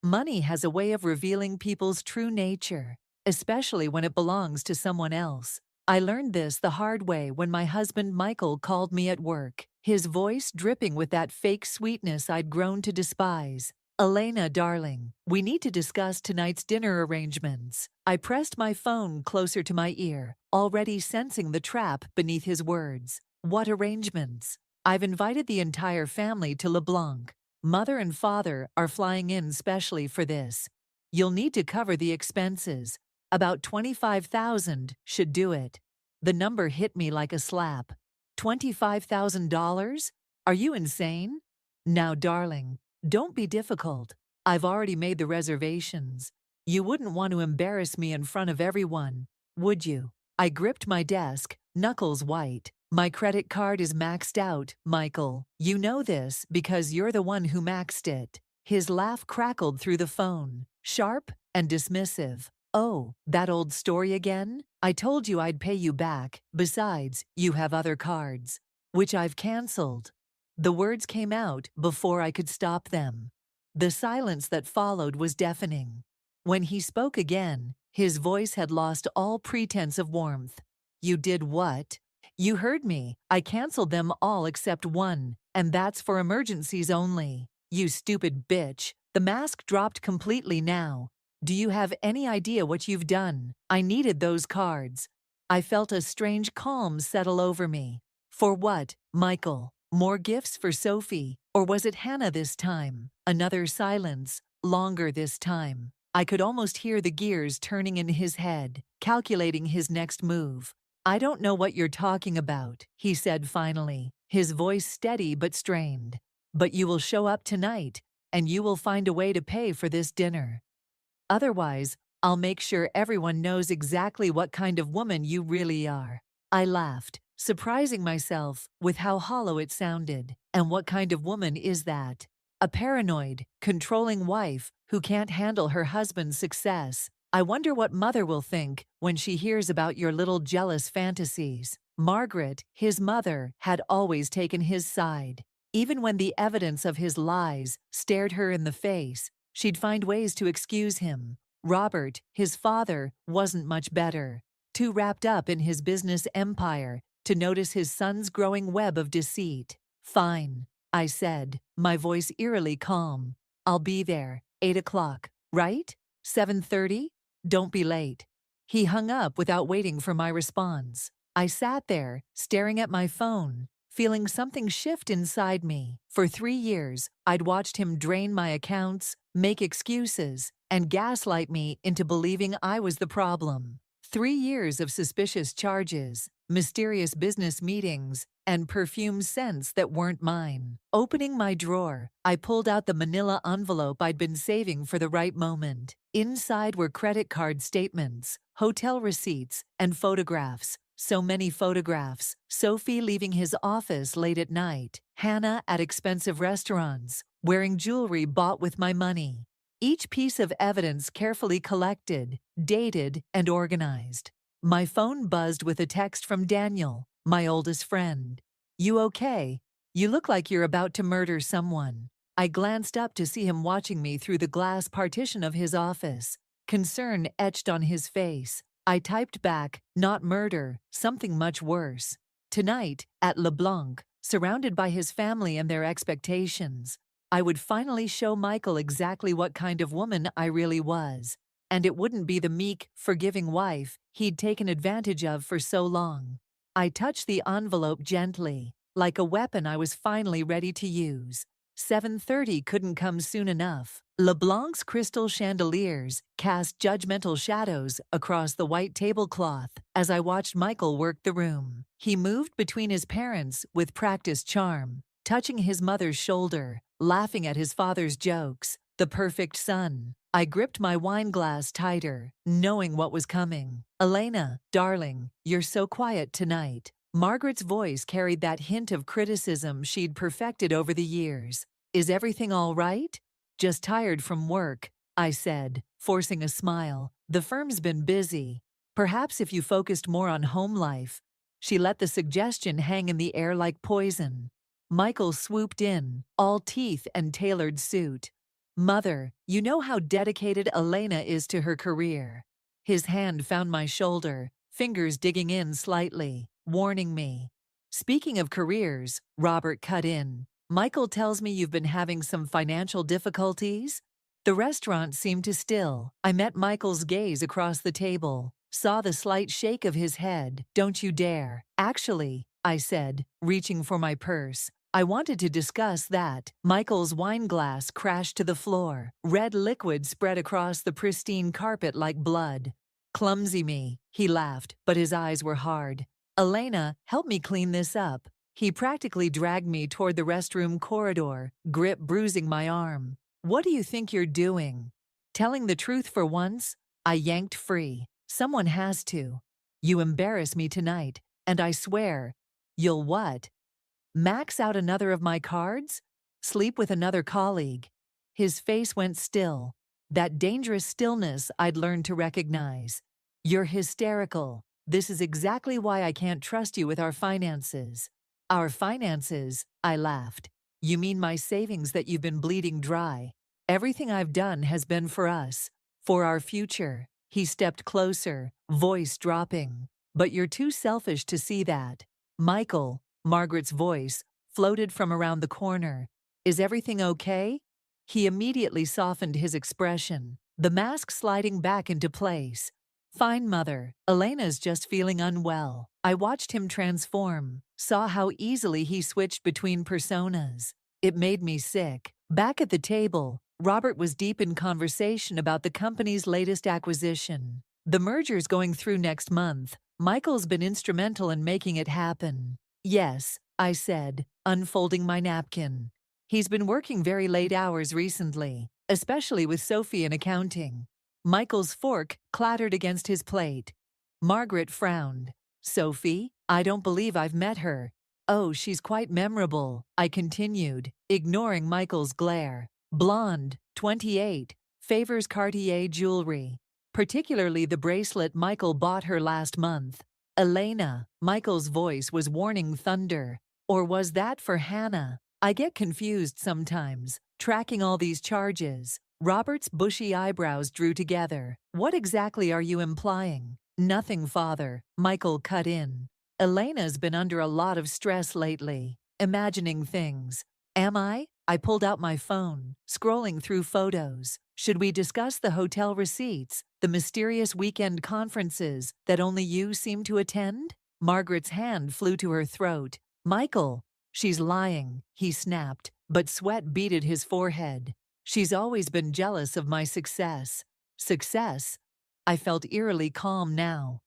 Money has a way of revealing people's true nature, especially when it belongs to someone else. I learned this the hard way when my husband Michael called me at work, his voice dripping with that fake sweetness I'd grown to despise. "Elena, darling, we need to discuss tonight's dinner arrangements." I pressed my phone closer to my ear, already sensing the trap beneath his words. "What arrangements?" "I've invited the entire family to LeBlanc. Mother and father are flying in specially for this. You'll need to cover the expenses. About 25,000 should do it." The number hit me like a slap. $25,000? Are you insane? "Now, darling, don't be difficult. I've already made the reservations. You wouldn't want to embarrass me in front of everyone, would you?" I gripped my desk, knuckles white. "My credit card is maxed out, Michael. You know this because you're the one who maxed it." His laugh crackled through the phone, sharp and dismissive. "Oh, that old story again? I told you I'd pay you back. Besides, you have other cards." "Which I've canceled." The words came out before I could stop them. The silence that followed was deafening. When he spoke again, his voice had lost all pretense of warmth. "You did what?" "You heard me. I canceled them all except one, and that's for emergencies only." "You stupid bitch." The mask dropped completely now. "Do you have any idea what you've done? I needed those cards." I felt a strange calm settle over me. For what, Michael? More gifts for Sophie? Or was it Hannah this time? Another silence, longer this time. I could almost hear the gears turning in his head, calculating his next move. "I don't know what you're talking about," he said finally, his voice steady but strained. "But you will show up tonight, and you will find a way to pay for this dinner. Otherwise, I'll make sure everyone knows exactly what kind of woman you really are." I laughed, surprising myself with how hollow it sounded. "And what kind of woman is that?" "A paranoid, controlling wife who can't handle her husband's success. I wonder what mother will think when she hears about your little jealous fantasies." Margaret, his mother, had always taken his side. Even when the evidence of his lies stared her in the face, she'd find ways to excuse him. Robert, his father, wasn't much better. Too wrapped up in his business empire to notice his son's growing web of deceit. "Fine," I said, my voice eerily calm. "I'll be there, 8 o'clock, right? 7:30? Don't be late." He hung up without waiting for my response. I sat there, staring at my phone, feeling something shift inside me. For 3 years, I'd watched him drain my accounts, make excuses, and gaslight me into believing I was the problem. 3 years of suspicious charges, mysterious business meetings, and perfume scents that weren't mine. Opening my drawer, I pulled out the manila envelope I'd been saving for the right moment. Inside were credit card statements, hotel receipts, and photographs. So many photographs. Sophie leaving his office late at night. Hannah at expensive restaurants, wearing jewelry bought with my money. Each piece of evidence carefully collected, dated, and organized. My phone buzzed with a text from Daniel, my oldest friend. "You okay? You look like you're about to murder someone." I glanced up to see him watching me through the glass partition of his office, concern etched on his face. I typed back, "Not murder, something much worse." Tonight, at LeBlanc, surrounded by his family and their expectations, I would finally show Michael exactly what kind of woman I really was. And it wouldn't be the meek, forgiving wife he'd taken advantage of for so long. I touched the envelope gently, like a weapon I was finally ready to use. 7:30 couldn't come soon enough. LeBlanc's crystal chandeliers cast judgmental shadows across the white tablecloth as I watched Michael work the room. He moved between his parents with practiced charm, touching his mother's shoulder, laughing at his father's jokes. The perfect son. I gripped my wine glass tighter, knowing what was coming. "Elena, darling, you're so quiet tonight." Margaret's voice carried that hint of criticism she'd perfected over the years. "Is everything all right?" "Just tired from work," I said, forcing a smile. "The firm's been busy. Perhaps if you focused more on home life." She let the suggestion hang in the air like poison. Michael swooped in, all teeth and tailored suit. Mother, you know how dedicated Elena is to her career. His hand found my shoulder, fingers digging in slightly, warning me. Speaking of careers, Robert cut in. Michael tells me you've been having some financial difficulties? The restaurant seemed to still. I met Michael's gaze across the table, saw the slight shake of his head. Don't you dare. Actually, I said, reaching for my purse. I wanted to discuss that. Michael's wine glass crashed to the floor. Red liquid spread across the pristine carpet like blood. Clumsy me, he laughed, but his eyes were hard. Elena, help me clean this up. He practically dragged me toward the restroom corridor, grip bruising my arm. What do you think you're doing? Telling the truth for once? I yanked free. Someone has to. You embarrass me tonight, and I swear. You'll what? Max out another of my cards? Sleep with another colleague? His face went still. That dangerous stillness I'd learned to recognize. You're hysterical. This is exactly why I can't trust you with our finances. Our finances? I laughed. You mean my savings that you've been bleeding dry? Everything I've done has been for us, for our future. He stepped closer, voice dropping. But you're too selfish to see that. Michael, Margaret's voice, floated from around the corner. Is everything okay? He immediately softened his expression, the mask sliding back into place. Fine, Mother. Elena's just feeling unwell. I watched him transform, saw how easily he switched between personas. It made me sick. Back at the table, Robert was deep in conversation about the company's latest acquisition. The merger's going through next month. Michael's been instrumental in making it happen. Yes, I said, unfolding my napkin. He's been working very late hours recently, especially with Sophie in accounting. Michael's fork clattered against his plate. Margaret frowned. Sophie? I don't believe I've met her. Oh, she's quite memorable, I continued, ignoring Michael's glare. Blonde, 28, favors Cartier jewelry, particularly the bracelet Michael bought her last month. Elena, Michael's voice was warning thunder. Or was that for Hannah? I get confused sometimes, tracking all these charges. Robert's bushy eyebrows drew together. What exactly are you implying? Nothing, Father, Michael cut in. Elena's been under a lot of stress lately, imagining things. Am I? I pulled out my phone, scrolling through photos. Should we discuss the hotel receipts, the mysterious weekend conferences that only you seem to attend? Margaret's hand flew to her throat. Michael, she's lying, he snapped, but sweat beaded his forehead. She's always been jealous of my success. Success? I felt eerily calm now.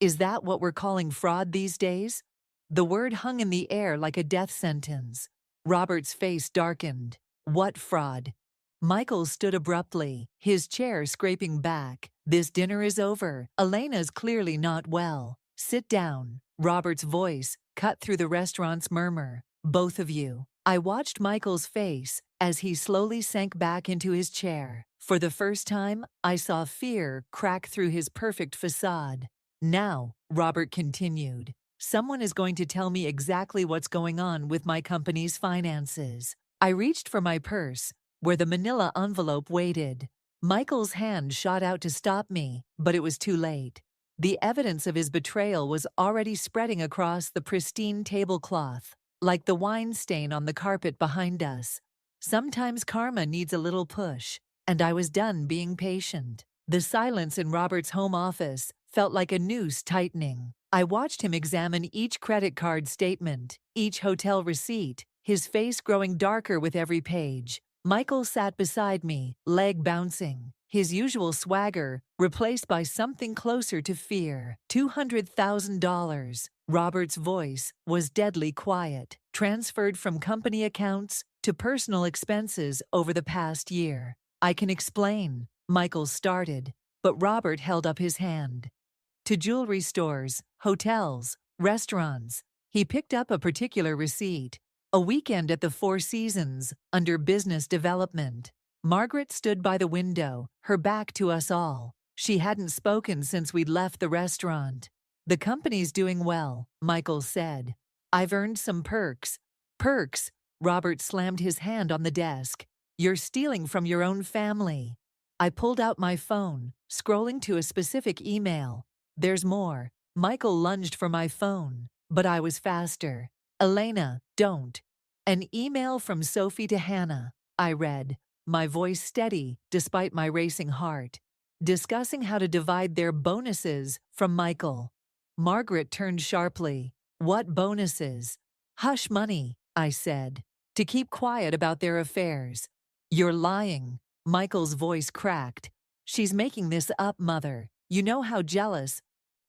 Is that what we're calling fraud these days? The word hung in the air like a death sentence. Robert's face darkened. What fraud? Michael stood abruptly, his chair scraping back. This dinner is over. Elena's clearly not well. Sit down. Robert's voice cut through the restaurant's murmur. Both of you. I watched Michael's face as he slowly sank back into his chair. For the first time, I saw fear crack through his perfect facade. Now, Robert continued, someone is going to tell me exactly what's going on with my company's finances. I reached for my purse, where the manila envelope waited. Michael's hand shot out to stop me, but it was too late. The evidence of his betrayal was already spreading across the pristine tablecloth, like the wine stain on the carpet behind us. Sometimes karma needs a little push, and I was done being patient. The silence in Robert's home office felt like a noose tightening. I watched him examine each credit card statement, each hotel receipt, his face growing darker with every page. Michael sat beside me, leg bouncing, his usual swagger replaced by something closer to fear. $200,000. Robert's voice was deadly quiet, transferred from company accounts to personal expenses over the past year. I can explain, Michael started, but Robert held up his hand. To jewelry stores, hotels, restaurants. He picked up a particular receipt. A weekend at the Four Seasons, under business development. Margaret stood by the window, her back to us all. She hadn't spoken since we'd left the restaurant. The company's doing well, Michael said. I've earned some perks. Perks? Robert slammed his hand on the desk. You're stealing from your own family. I pulled out my phone, scrolling to a specific email. There's more. Michael lunged for my phone, but I was faster. Elena, don't. An email from Sophie to Hannah. I read, my voice steady despite my racing heart, discussing how to divide their bonuses from Michael. Margaret turned sharply. What bonuses? Hush money, I said, to keep quiet about their affairs. You're lying. Michael's voice cracked. She's making this up, Mother. You know how jealous.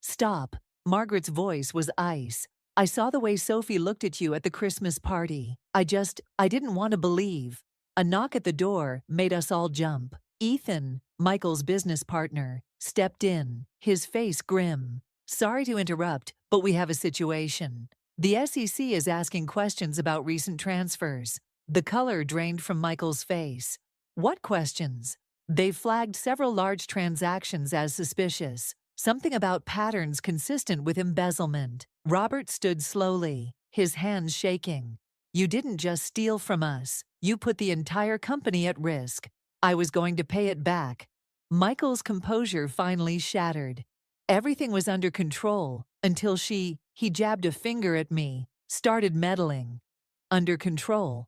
Stop. Margaret's voice was ice. I saw the way Sophie looked at you at the Christmas party. I didn't want to believe. A knock at the door made us all jump. Ethan, Michael's business partner, stepped in, his face grim. Sorry to interrupt, but we have a situation. The SEC is asking questions about recent transfers. The color drained from Michael's face. What questions? They've flagged several large transactions as suspicious. Something about patterns consistent with embezzlement. Robert stood slowly, his hands shaking. You didn't just steal from us. You put the entire company at risk. I was going to pay it back. Michael's composure finally shattered. Everything was under control until he jabbed a finger at me, started meddling. Under control.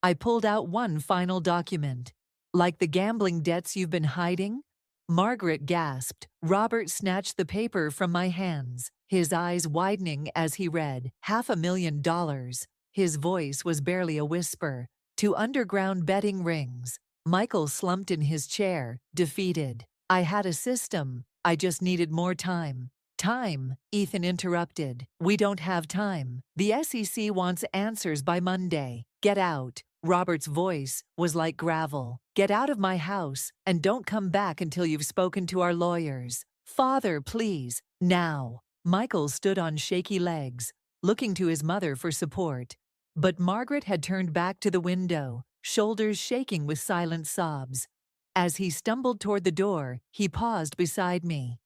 I pulled out one final document. Like the gambling debts you've been hiding? Margaret gasped. Robert snatched the paper from my hands, his eyes widening as he read. $500,000. His voice was barely a whisper. To underground betting rings. Michael slumped in his chair, defeated. I had a system. I just needed more time. Time, Ethan interrupted. We don't have time. The SEC wants answers by Monday. Get out. Robert's voice was like gravel. Get out of my house and don't come back until you've spoken to our lawyers. Father, please, now. Michael stood on shaky legs, looking to his mother for support. But Margaret had turned back to the window, shoulders shaking with silent sobs. As he stumbled toward the door, he paused beside me.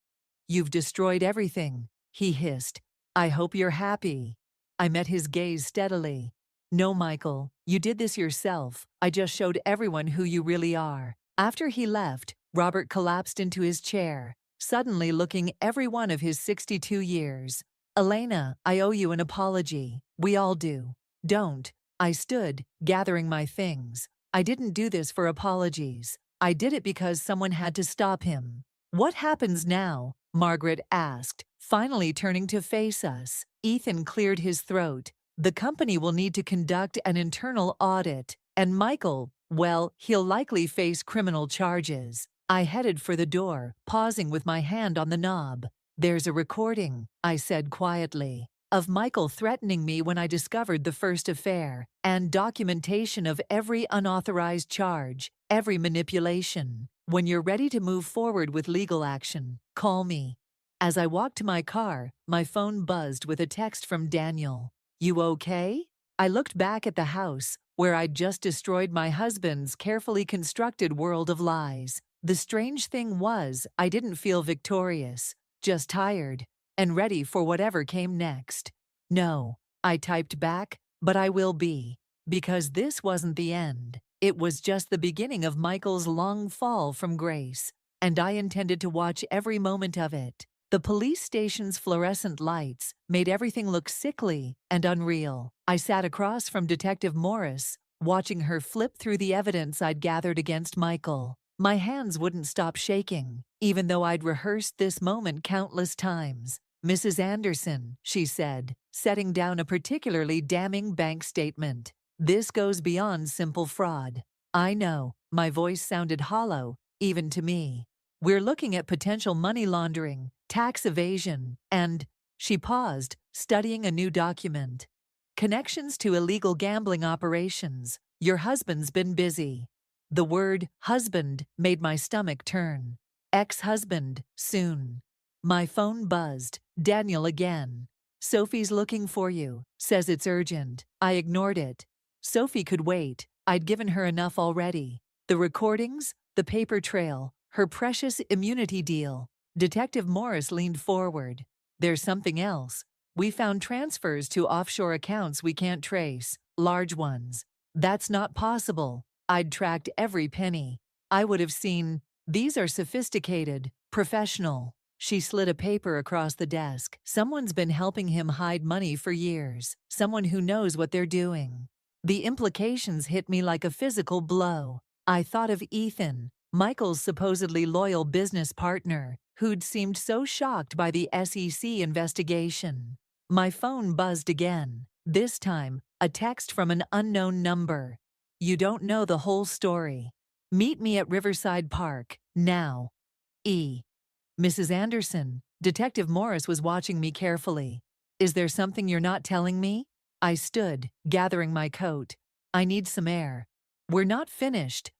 You've destroyed everything, he hissed. I hope you're happy. I met his gaze steadily. No, Michael, you did this yourself. I just showed everyone who you really are. After he left, Robert collapsed into his chair, suddenly looking every one of his 62 years. Elena, I owe you an apology. We all do. Don't. I stood, gathering my things. I didn't do this for apologies. I did it because someone had to stop him. What happens now? Margaret asked, finally turning to face us. Ethan cleared his throat. The company will need to conduct an internal audit, and Michael, well, he'll likely face criminal charges. I headed for the door, pausing with my hand on the knob. There's a recording, I said quietly, of Michael threatening me when I discovered the first affair, and documentation of every unauthorized charge, every manipulation. When you're ready to move forward with legal action, call me. As I walked to my car, my phone buzzed with a text from Daniel. You okay? I looked back at the house, where I'd just destroyed my husband's carefully constructed world of lies. The strange thing was, I didn't feel victorious, just tired, and ready for whatever came next. No, I typed back, but I will be. Because this wasn't the end. It was just the beginning of Michael's long fall from grace, and I intended to watch every moment of it. The police station's fluorescent lights made everything look sickly and unreal. I sat across from Detective Morris, watching her flip through the evidence I'd gathered against Michael. My hands wouldn't stop shaking, even though I'd rehearsed this moment countless times. Mrs. Anderson, she said, setting down a particularly damning bank statement. This goes beyond simple fraud. I know, my voice sounded hollow, even to me. We're looking at potential money laundering, tax evasion, and, she paused, studying a new document. Connections to illegal gambling operations. Your husband's been busy. The word husband made my stomach turn. Ex-husband, soon. My phone buzzed. Daniel again. Sophie's looking for you, says it's urgent. I ignored it. Sophie could wait. I'd given her enough already. The recordings, the paper trail, her precious immunity deal. Detective Morris leaned forward. There's something else. We found transfers to offshore accounts we can't trace, large ones. That's not possible. I'd tracked every penny. I would have seen, these are sophisticated, professional. She slid a paper across the desk. Someone's been helping him hide money for years. Someone who knows what they're doing. The implications hit me like a physical blow. I thought of Ethan, Michael's supposedly loyal business partner, who'd seemed so shocked by the SEC investigation. My phone buzzed again. This time, a text from an unknown number. You don't know the whole story. Meet me at Riverside Park, now. E. Mrs. Anderson, Detective Morris was watching me carefully. Is there something you're not telling me? I stood, gathering my coat. I need some air. We're not finished.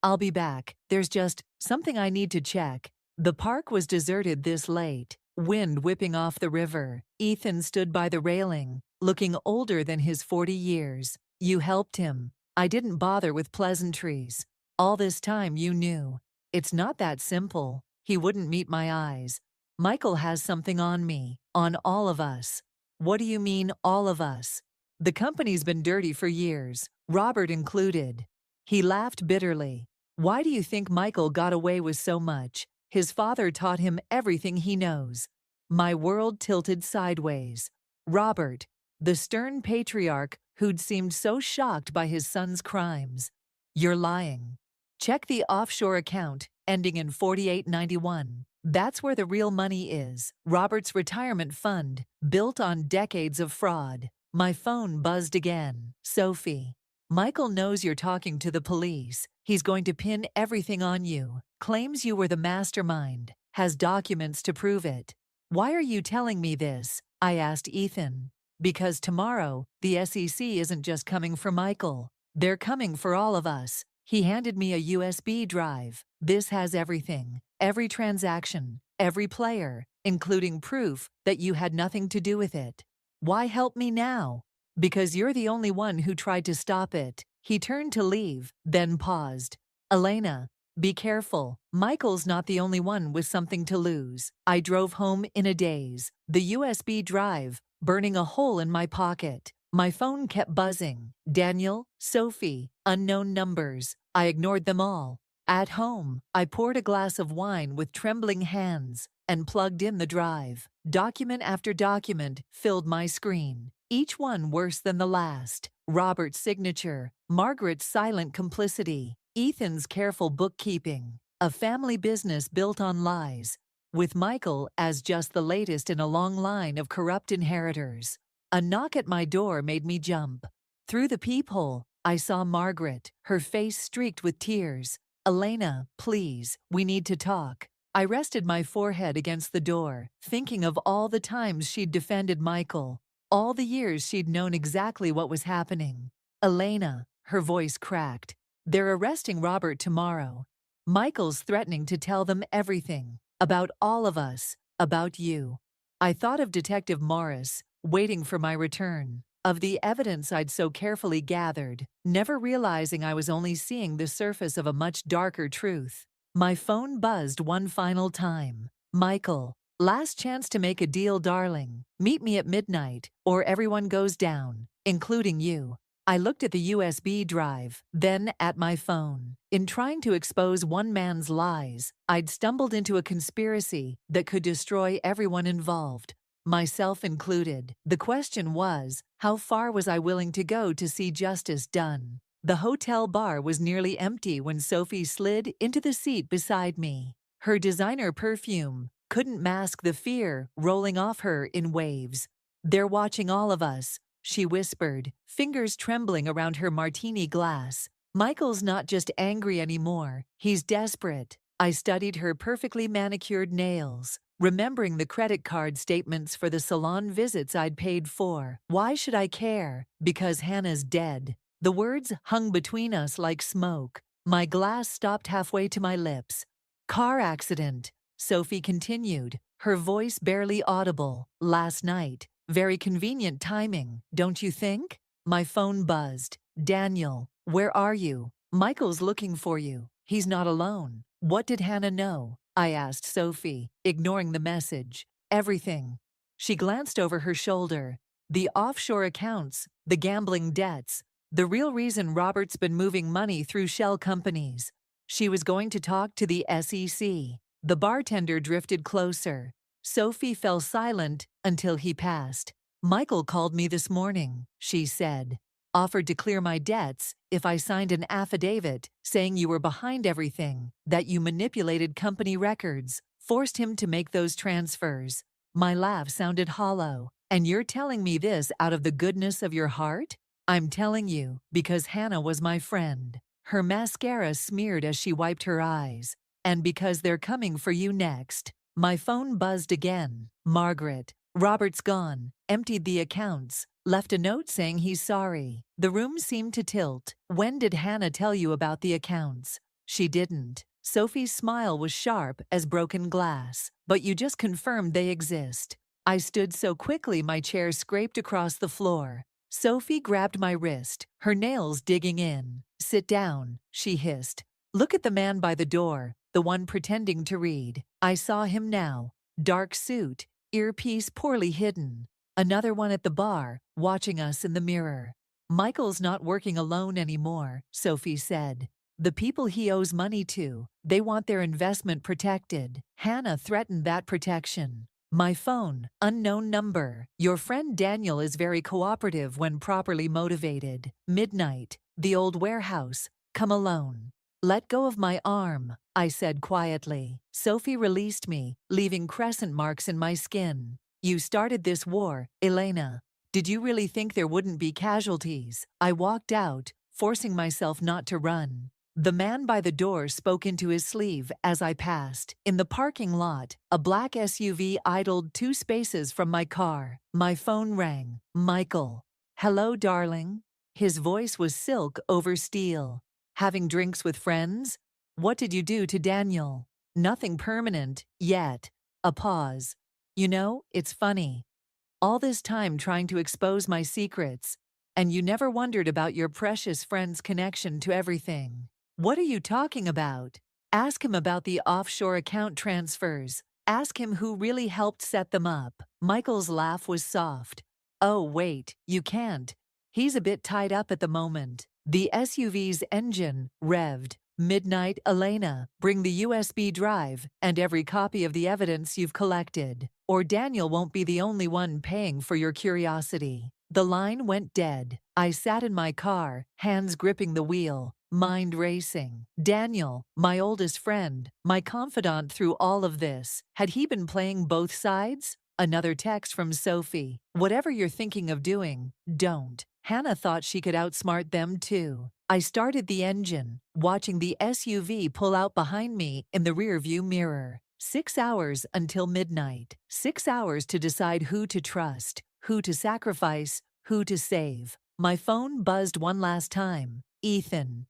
I'll be back. There's just something I need to check. The park was deserted this late, wind whipping off the river. Ethan stood by the railing, looking older than his 40 years. You helped him. I didn't bother with pleasantries. All this time you knew. It's not that simple. He wouldn't meet my eyes. Michael has something on me, on all of us. What do you mean, all of us? The company's been dirty for years, Robert included. He laughed bitterly. Why do you think Michael got away with so much? His father taught him everything he knows. My world tilted sideways. Robert, the stern patriarch who'd seemed so shocked by his son's crimes. You're lying. Check the offshore account, ending in 4891. That's where the real money is. Robert's retirement fund, built on decades of fraud. My phone buzzed again. Sophie. Michael knows you're talking to the police. He's going to pin everything on you. Claims you were the mastermind. Has documents to prove it. Why are you telling me this? I asked Ethan. Because tomorrow, the SEC isn't just coming for Michael. They're coming for all of us. He handed me a USB drive. This has everything. Every transaction. Every player. Including proof that you had nothing to do with it. Why help me now? Because you're the only one who tried to stop it. He turned to leave, then paused. Elena, be careful. Michael's not the only one with something to lose. I drove home in a daze. The USB drive, burning a hole in my pocket. My phone kept buzzing. Daniel, Sophie, unknown numbers. I ignored them all. At home, I poured a glass of wine with trembling hands and plugged in the drive. Document after document filled my screen, each one worse than the last. Robert's signature, Margaret's silent complicity, Ethan's careful bookkeeping, a family business built on lies, with Michael as just the latest in a long line of corrupt inheritors. A knock at my door made me jump. Through the peephole, I saw Margaret, her face streaked with tears. Elena, please, we need to talk. I rested my forehead against the door, thinking of all the times she'd defended Michael, all the years she'd known exactly what was happening. Elena, her voice cracked. They're arresting Robert tomorrow. Michael's threatening to tell them everything, about all of us, about you. I thought of Detective Morris, waiting for my return, of the evidence I'd so carefully gathered, never realizing I was only seeing the surface of a much darker truth. My phone buzzed one final time. Michael, last chance to make a deal, darling. Meet me at midnight, or everyone goes down, including you. I looked at the USB drive, then at my phone. In trying to expose one man's lies, I'd stumbled into a conspiracy that could destroy everyone involved, myself included. The question was, how far was I willing to go to see justice done? The hotel bar was nearly empty when Sophie slid into the seat beside me. Her designer perfume couldn't mask the fear rolling off her in waves. They're watching all of us, she whispered, fingers trembling around her martini glass. Michael's not just angry anymore, he's desperate. I studied her perfectly manicured nails, remembering the credit card statements for the salon visits I'd paid for. Why should I care? Because Hannah's dead. The words hung between us like smoke. My glass stopped halfway to my lips. Car accident, Sophie continued, her voice barely audible. Last night. Very convenient timing, don't you think? My phone buzzed. Daniel, where are you? Michael's looking for you. He's not alone. What did Hannah know? I asked Sophie, ignoring the message. Everything. She glanced over her shoulder. The offshore accounts, the gambling debts, The real reason Robert's been moving money through shell companies. She was going to talk to the SEC. The bartender drifted closer. Sophie fell silent until he passed. Michael called me this morning, she said. Offered to clear my debts if I signed an affidavit saying you were behind everything, that you manipulated company records, forced him to make those transfers. My laugh sounded hollow. And you're telling me this out of the goodness of your heart? I'm telling you because Hannah was my friend. Her mascara smeared as she wiped her eyes. And because they're coming for you next. My phone buzzed again. Margaret. Robert's gone. Emptied the accounts. Left a note saying he's sorry. The room seemed to tilt. When did Hannah tell you about the accounts? She didn't. Sophie's smile was sharp as broken glass. But you just confirmed they exist. I stood so quickly my chair scraped across the floor. Sophie grabbed my wrist, her nails digging in. Sit down, she hissed. Look at the man by the door, the one pretending to read. I saw him now. Dark suit, earpiece poorly hidden. Another one at the bar, watching us in the mirror. Michael's not working alone anymore, Sophie said. The people he owes money to, they want their investment protected. Hannah threatened that protection. My phone, unknown number. Your friend Daniel is very cooperative when properly motivated. Midnight, the old warehouse. Come alone. Let go of my arm, I said quietly. Sophie released me, leaving crescent marks in my skin. You started this war, Elena. Did you really think there wouldn't be casualties? I walked out, forcing myself not to run. The man by the door spoke into his sleeve as I passed. In the parking lot, a black SUV idled 2 spaces from my car. My phone rang. Michael. Hello, darling. His voice was silk over steel. Having drinks with friends? What did you do to Daniel? Nothing permanent, yet. A pause. You know, it's funny. All this time trying to expose my secrets, and you never wondered about your precious friend's connection to everything. What are you talking about? Ask him about the offshore account transfers. Ask him who really helped set them up. Michael's laugh was soft. Oh, wait, you can't. He's a bit tied up at the moment. The SUV's engine revved. Midnight, Elena, bring the USB drive and every copy of the evidence you've collected, or Daniel won't be the only one paying for your curiosity. The line went dead. I sat in my car, hands gripping the wheel, mind racing. Daniel, my oldest friend, my confidant through all of this, had he been playing both sides? Another text from Sophie. Whatever you're thinking of doing, don't. Hannah thought she could outsmart them too. I started the engine, watching the SUV pull out behind me in the rearview mirror. 6 hours until midnight. 6 hours to decide who to trust, who to sacrifice, who to save. My phone buzzed one last time. Ethan.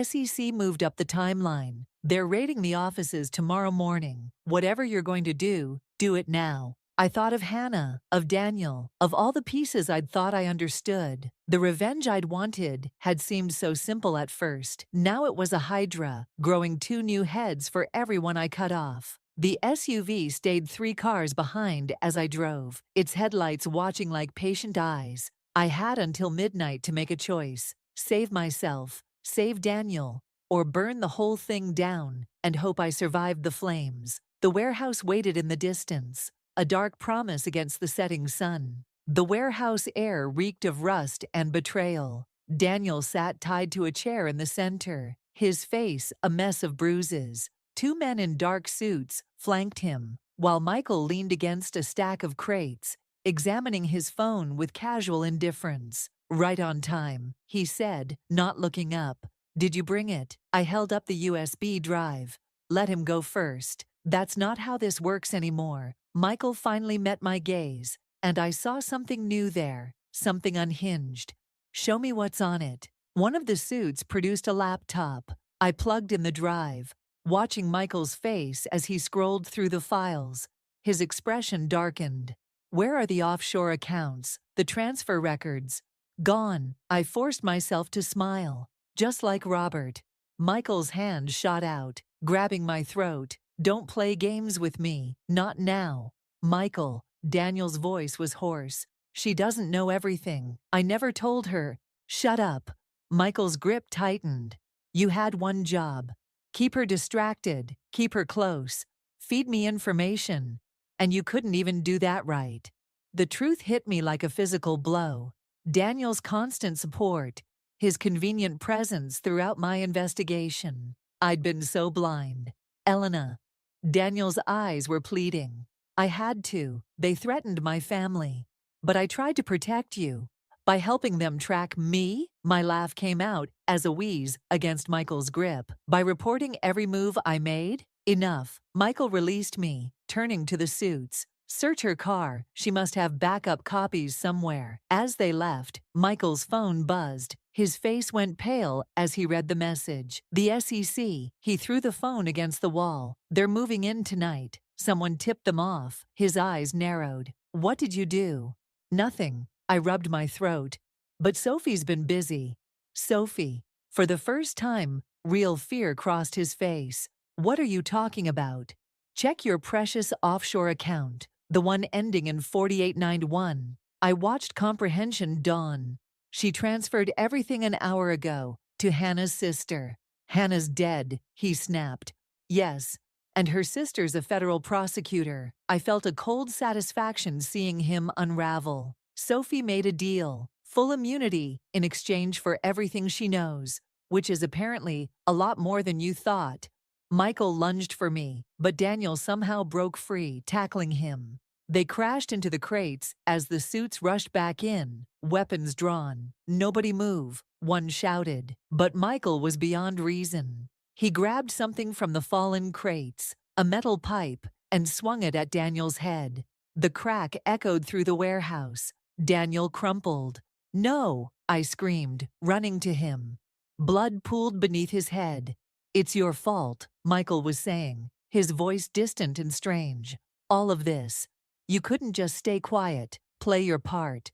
SEC moved up the timeline. They're raiding the offices tomorrow morning. Whatever you're going to do it now. I thought of Hannah, of Daniel, of all the pieces I'd thought I understood. The revenge I'd wanted had seemed so simple at first. Now it was a hydra, growing 2 new heads for everyone I cut off. The SUV stayed 3 cars behind as I drove, its headlights watching like patient eyes. I had until midnight to make a choice. Save myself, save Daniel, or burn the whole thing down and hope I survived the flames. The warehouse waited in the distance, a dark promise against the setting sun. The warehouse air reeked of rust and betrayal. Daniel sat tied to a chair in the center, his face a mess of bruises. 2 men in dark suits flanked him, while Michael leaned against a stack of crates, examining his phone with casual indifference. Right on time, he said, not looking up. Did you bring it? I held up the USB drive. Let him go first. That's not how this works anymore. Michael finally met my gaze, and I saw something new there, something unhinged. Show me what's on it. One of the suits produced a laptop. I plugged in the drive, watching Michael's face as he scrolled through the files. His expression darkened. Where are the offshore accounts, the transfer records? Gone. I forced myself to smile, just like Robert. Michael's hand shot out, grabbing my throat. Don't play games with me, not now. Michael, Daniel's voice was hoarse. She doesn't know everything. I never told her. Shut up. Michael's grip tightened. You had one job. Keep her distracted, keep her close, feed me information. And you couldn't even do that right. The truth hit me like a physical blow. Daniel's constant support, his convenient presence throughout my investigation. I'd been so blind. Elena. Daniel's eyes were pleading. I had to. They threatened my family. But I tried to protect you. By helping them track me, my laugh came out as a wheeze against Michael's grip. By reporting every move I made, enough. Michael released me, turning to the suits. Search her car. She must have backup copies somewhere. As they left, Michael's phone buzzed. His face went pale as he read the message. The SEC. He threw the phone against the wall. They're moving in tonight. Someone tipped them off. His eyes narrowed. What did you do? Nothing. I rubbed my throat. But Sophie's been busy. Sophie. For the first time, real fear crossed his face. What are you talking about? Check your precious offshore account, the one ending in 4891. I watched comprehension dawn. She transferred everything an hour ago to Hannah's sister. Hannah's dead, he snapped. Yes, and her sister's a federal prosecutor. I felt a cold satisfaction seeing him unravel. Sophie made a deal, full immunity in exchange for everything she knows, which is apparently a lot more than you thought. Michael lunged for me, but Daniel somehow broke free, tackling him. They crashed into the crates as the suits rushed back in, weapons drawn. Nobody move, one shouted. But Michael was beyond reason. He grabbed something from the fallen crates, a metal pipe, and swung it at Daniel's head. The crack echoed through the warehouse. Daniel crumpled. No, I screamed, running to him. Blood pooled beneath his head. It's your fault, Michael was saying, his voice distant and strange. All of this. You couldn't just stay quiet, play your part.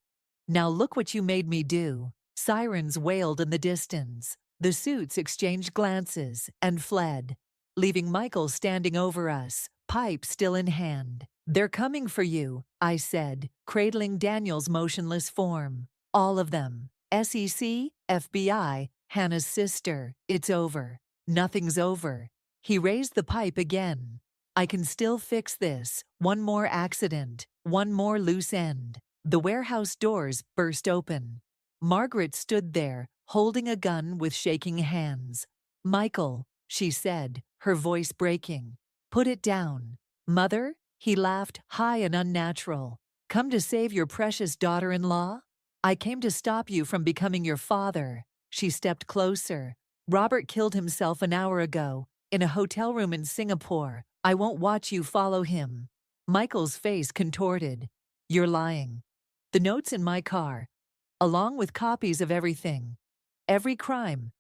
Now look what you made me do. Sirens wailed in the distance. The suits exchanged glances and fled, leaving Michael standing over us, pipe still in hand. They're coming for you, I said, cradling Daniel's motionless form. All of them. SEC, FBI, Hannah's sister. It's over. Nothing's over. He raised the pipe again. I can still fix this. One more accident. One more loose end. The warehouse doors burst open. Margaret stood there, holding a gun with shaking hands. Michael, she said, her voice breaking. Put it down. Mother? He laughed, high and unnatural. Come to save your precious daughter-in-law? I came to stop you from becoming your father. She stepped closer. Robert killed himself an hour ago, in a hotel room in Singapore. I won't watch you follow him. Michael's face contorted. You're lying. The notes in my car, along with copies of everything. Every crime.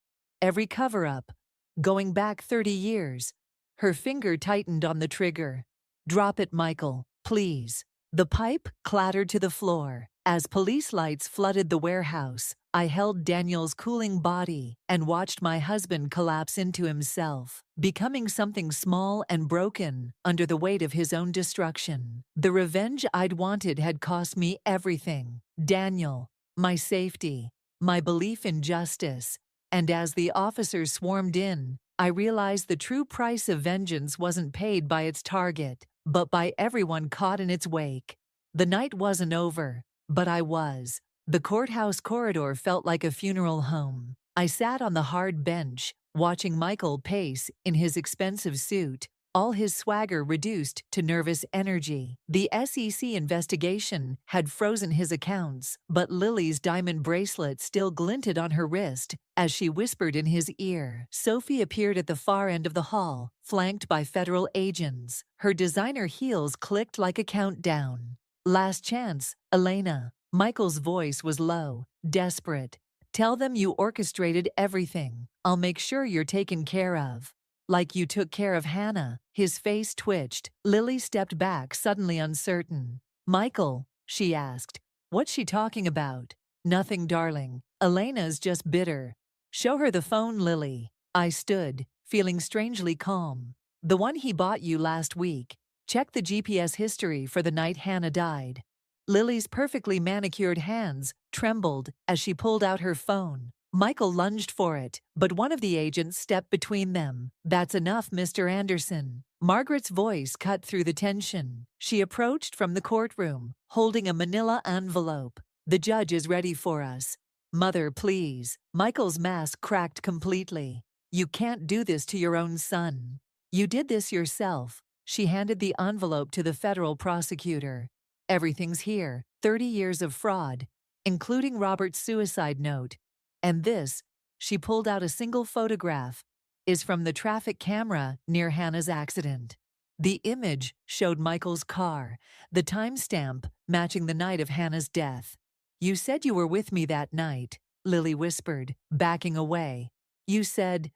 Every cover-up. Going back 30 years. Her finger tightened on the trigger. Drop it, Michael, please. The pipe clattered to the floor. As police lights flooded the warehouse, I held Daniel's cooling body and watched my husband collapse into himself, becoming something small and broken under the weight of his own destruction. The revenge I'd wanted had cost me everything. Daniel, my safety, my belief in justice. And as the officers swarmed in, I realized the true price of vengeance wasn't paid by its target, but by everyone caught in its wake. The night wasn't over, but I was. The courthouse corridor felt like a funeral home. I sat on the hard bench, watching Michael pace in his expensive suit, all his swagger reduced to nervous energy. The SEC investigation had frozen his accounts, but Lily's diamond bracelet still glinted on her wrist as she whispered in his ear. Sophie appeared at the far end of the hall, flanked by federal agents. Her designer heels clicked like a countdown. Last chance, Elena. Michael's voice was low, desperate. Tell them you orchestrated everything. I'll make sure you're taken care of. Like you took care of Hannah. His face twitched. Lily stepped back, suddenly uncertain. Michael, she asked. What's she talking about? Nothing, darling. Elena's just bitter. Show her the phone, Lily. I stood, feeling strangely calm. The one he bought you last week. Check the GPS history for the night Hannah died. Lily's perfectly manicured hands trembled as she pulled out her phone. Michael lunged for it, but one of the agents stepped between them. "That's enough, Mr. Anderson." Margaret's voice cut through the tension. She approached from the courtroom, holding a manila envelope. "The judge is ready for us." "Mother, please." Michael's mask cracked completely. "You can't do this to your own son. You did this yourself." She handed the envelope to the federal prosecutor. "Everything's here. 30 years of fraud, including Robert's suicide note. And this," she pulled out a single photograph, "is from the traffic camera near Hannah's accident." The image showed Michael's car, the timestamp matching the night of Hannah's death. "You said you were with me that night," Lily whispered, backing away. "You said—"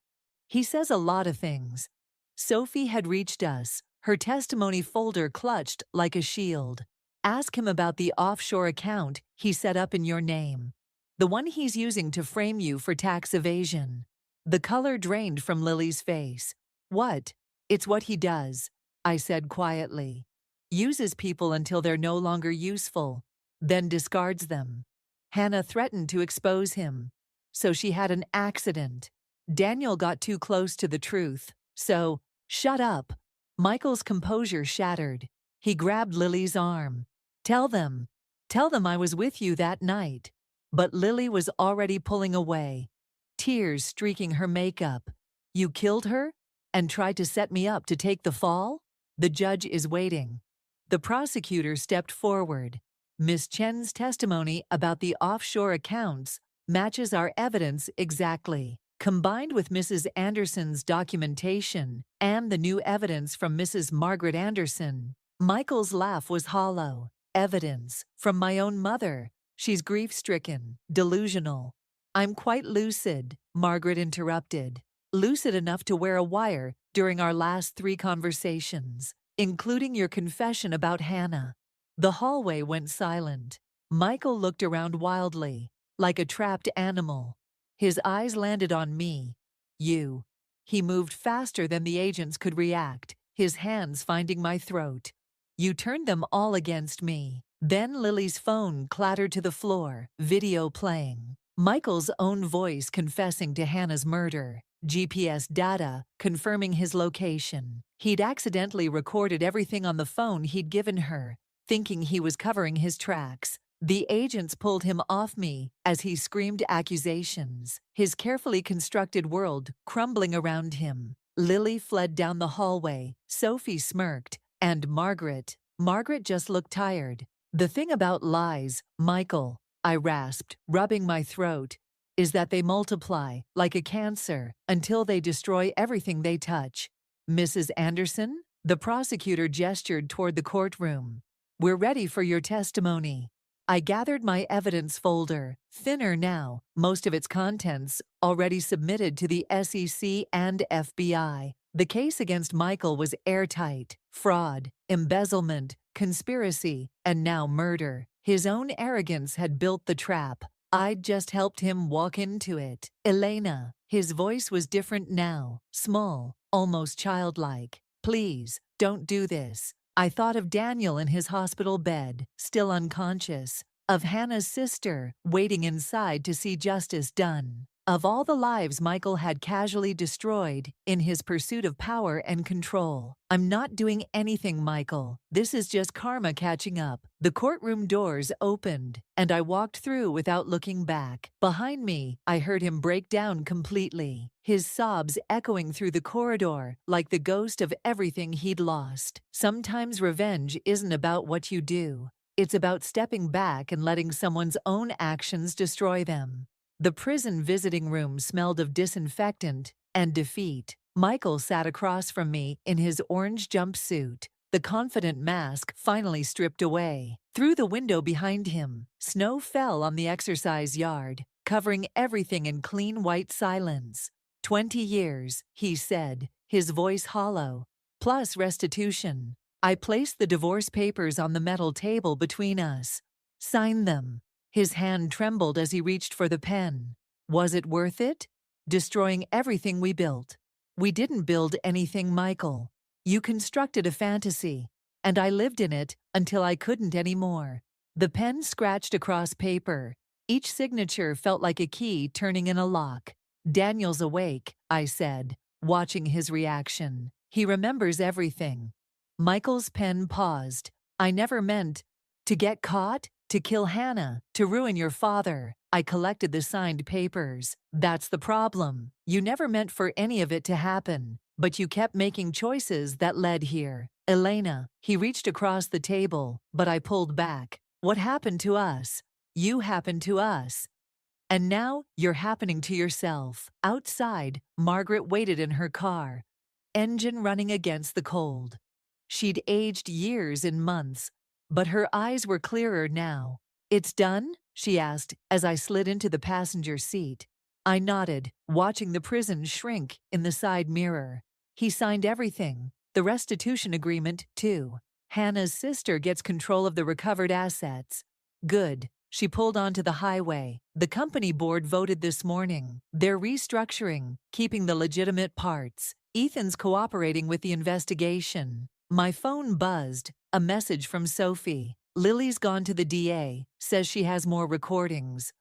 "He says a lot of things." Sophie had reached us, her testimony folder clutched like a shield. "Ask him about the offshore account he set up in your name. The one he's using to frame you for tax evasion." The color drained from Lily's face. "What?" "It's what he does," I said quietly. "Uses people until they're no longer useful, then discards them. Hannah threatened to expose him, so she had an accident. Daniel got too close to the truth, so—" "Shut up." Michael's composure shattered. He grabbed Lily's arm. Tell them I was with you that night." But Lily was already pulling away, tears streaking her makeup. "You killed her? And tried to set me up to take the fall?" "The judge is waiting." The prosecutor stepped forward. "Miss Chen's testimony about the offshore accounts matches our evidence exactly. Combined with Mrs. Anderson's documentation and the new evidence from Mrs. Margaret Anderson." Michael's laugh was hollow. "Evidence from my own mother. She's grief-stricken, delusional." "I'm quite lucid," Margaret interrupted. "Lucid enough to wear a wire during our last 3 conversations, including your confession about Hannah." The hallway went silent. Michael looked around wildly, like a trapped animal. His eyes landed on me. "You." He moved faster than the agents could react, his hands finding my throat. "You turned them all against me." Then Lily's phone clattered to the floor, video playing. Michael's own voice confessing to Hannah's murder, GPS data confirming his location. He'd accidentally recorded everything on the phone he'd given her, thinking he was covering his tracks. The agents pulled him off me as he screamed accusations, his carefully constructed world crumbling around him. Lily fled down the hallway, Sophie smirked, and Margaret just looked tired. "The thing about lies, Michael," I rasped, rubbing my throat, "is that they multiply, like a cancer, until they destroy everything they touch." "Mrs. Anderson?" The prosecutor gestured toward the courtroom. "We're ready for your testimony." I gathered my evidence folder, thinner now, most of its contents already submitted to the SEC and FBI. The case against Michael was airtight: fraud, embezzlement, conspiracy, and now murder. His own arrogance had built the trap. I'd just helped him walk into it. "Elena." His voice was different now, small, almost childlike. "Please, don't do this." I thought of Daniel in his hospital bed, still unconscious, of Hannah's sister waiting inside to see justice done, of all the lives Michael had casually destroyed in his pursuit of power and control. "I'm not doing anything, Michael. This is just karma catching up." The courtroom doors opened, and I walked through without looking back. Behind me, I heard him break down completely, his sobs echoing through the corridor like the ghost of everything he'd lost. Sometimes revenge isn't about what you do. It's about stepping back and letting someone's own actions destroy them. The prison visiting room smelled of disinfectant and defeat. Michael sat across from me in his orange jumpsuit, the confident mask finally stripped away. Through the window behind him, snow fell on the exercise yard, covering everything in clean white silence. 20 years, he said, his voice hollow, plus restitution. I placed the divorce papers on the metal table between us. "Sign them." His hand trembled as he reached for the pen. Was it worth it? Destroying everything we built. We didn't build anything, Michael. You constructed a fantasy, and I lived in it until I couldn't anymore. The pen scratched across paper, Each signature felt like a key turning in a lock. Daniel's awake, I said, watching his reaction. He remembers everything. Michael's pen paused. I never meant to get caught, to kill Hannah, to ruin your father. I collected the signed papers. That's the problem. You never meant for any of it to happen, but you kept making choices that led here. Elena, he reached across the table, but I pulled back. What happened to us? You happened to us. And now you're happening to yourself. Outside, Margaret waited in her car, engine running against the cold. She'd aged years in months, but her eyes were clearer now. It's done? She asked as I slid into the passenger seat. I nodded, watching the prison shrink in the side mirror. He signed everything, the restitution agreement, too. Hannah's sister gets control of the recovered assets. Good. She pulled onto the highway. The company board voted this morning. They're restructuring, keeping the legitimate parts. Ethan's cooperating with the investigation. My phone buzzed. A message from Sophie. Lily's gone to the DA, says she has more recordings.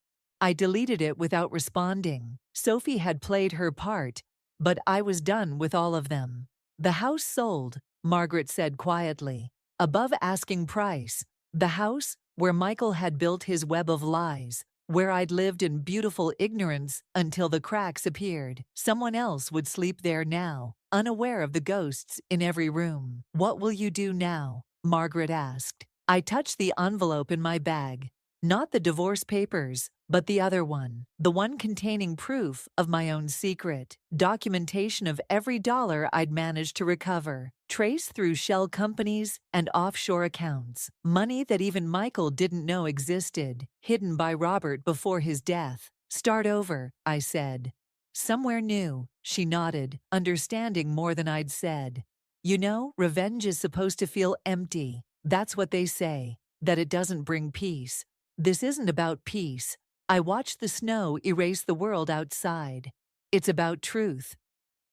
I deleted it without responding. Sophie had played her part, but I was done with all of them. The house sold, Margaret said quietly. Above asking price. The house where Michael had built his web of lies, where I'd lived in beautiful ignorance until the cracks appeared. Someone else would sleep there now, unaware of the ghosts in every room. What will you do now? Margaret asked. I touched the envelope in my bag. Not the divorce papers, but the other one. The one containing proof of my own secret. Documentation of every dollar I'd managed to recover. Traced through shell companies and offshore accounts. Money that even Michael didn't know existed, hidden by Robert before his death. Start over, I said. Somewhere new, she nodded, understanding more than I'd said. You know, revenge is supposed to feel empty. That's what they say, that it doesn't bring peace. This isn't about peace. I watched the snow erase the world outside. It's about truth.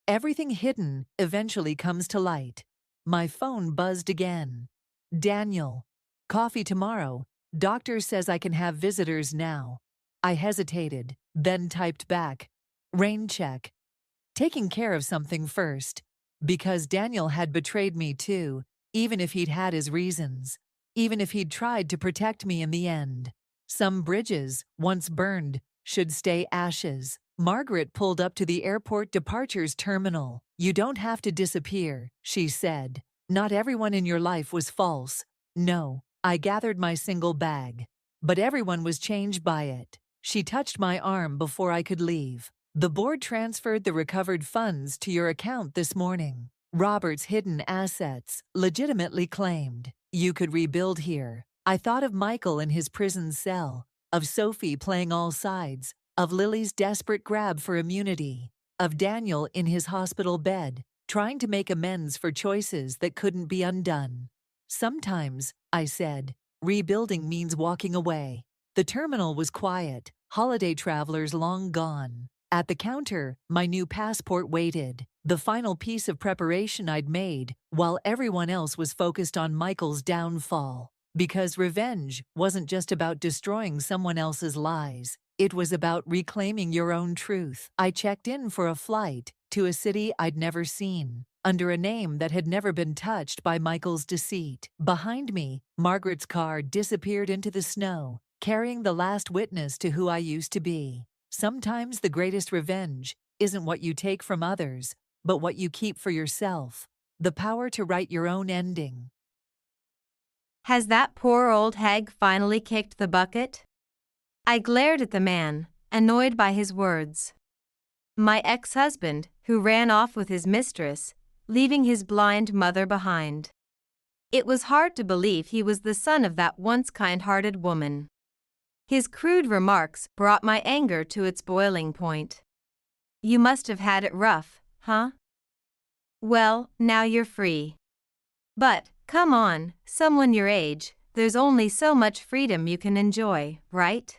Everything hidden eventually comes to light. My phone buzzed again. Daniel. Coffee tomorrow. Doctor says I can have visitors now. I hesitated, then typed back. Rain check. Taking care of something first. Because Daniel had betrayed me too, even if he'd had his reasons. Even if he'd tried to protect me in the end. Some bridges, once burned, should stay ashes. Margaret pulled up to the airport departures terminal. You don't have to disappear, she said. Not everyone in your life was false. No, I gathered my single bag. But everyone was changed by it. She touched my arm before I could leave. The board transferred the recovered funds to your account this morning. Robert's hidden assets, legitimately claimed. You could rebuild here. I thought of Michael in his prison cell, of Sophie playing all sides, of Lily's desperate grab for immunity, of Daniel in his hospital bed, trying to make amends for choices that couldn't be undone. Sometimes, I said, rebuilding means walking away. The terminal was quiet, holiday travelers long gone. At the counter, my new passport waited, the final piece of preparation I'd made, while everyone else was focused on Michael's downfall. Because revenge wasn't just about destroying someone else's lies. It was about reclaiming your own truth. I checked in for a flight to a city I'd never seen, under a name that had never been touched by Michael's deceit. Behind me, Margaret's car disappeared into the snow, carrying the last witness to who I used to be. Sometimes the greatest revenge isn't what you take from others, but what you keep for yourself. The power to write your own ending. Has that poor old hag finally kicked the bucket? I glared at the man, annoyed by his words. My ex-husband, who ran off with his mistress, leaving his blind mother behind. It was hard to believe he was the son of that once kind-hearted woman. His crude remarks brought my anger to its boiling point. You must have had it rough, huh? Well, now you're free. But, come on, someone your age, there's only so much freedom you can enjoy, right?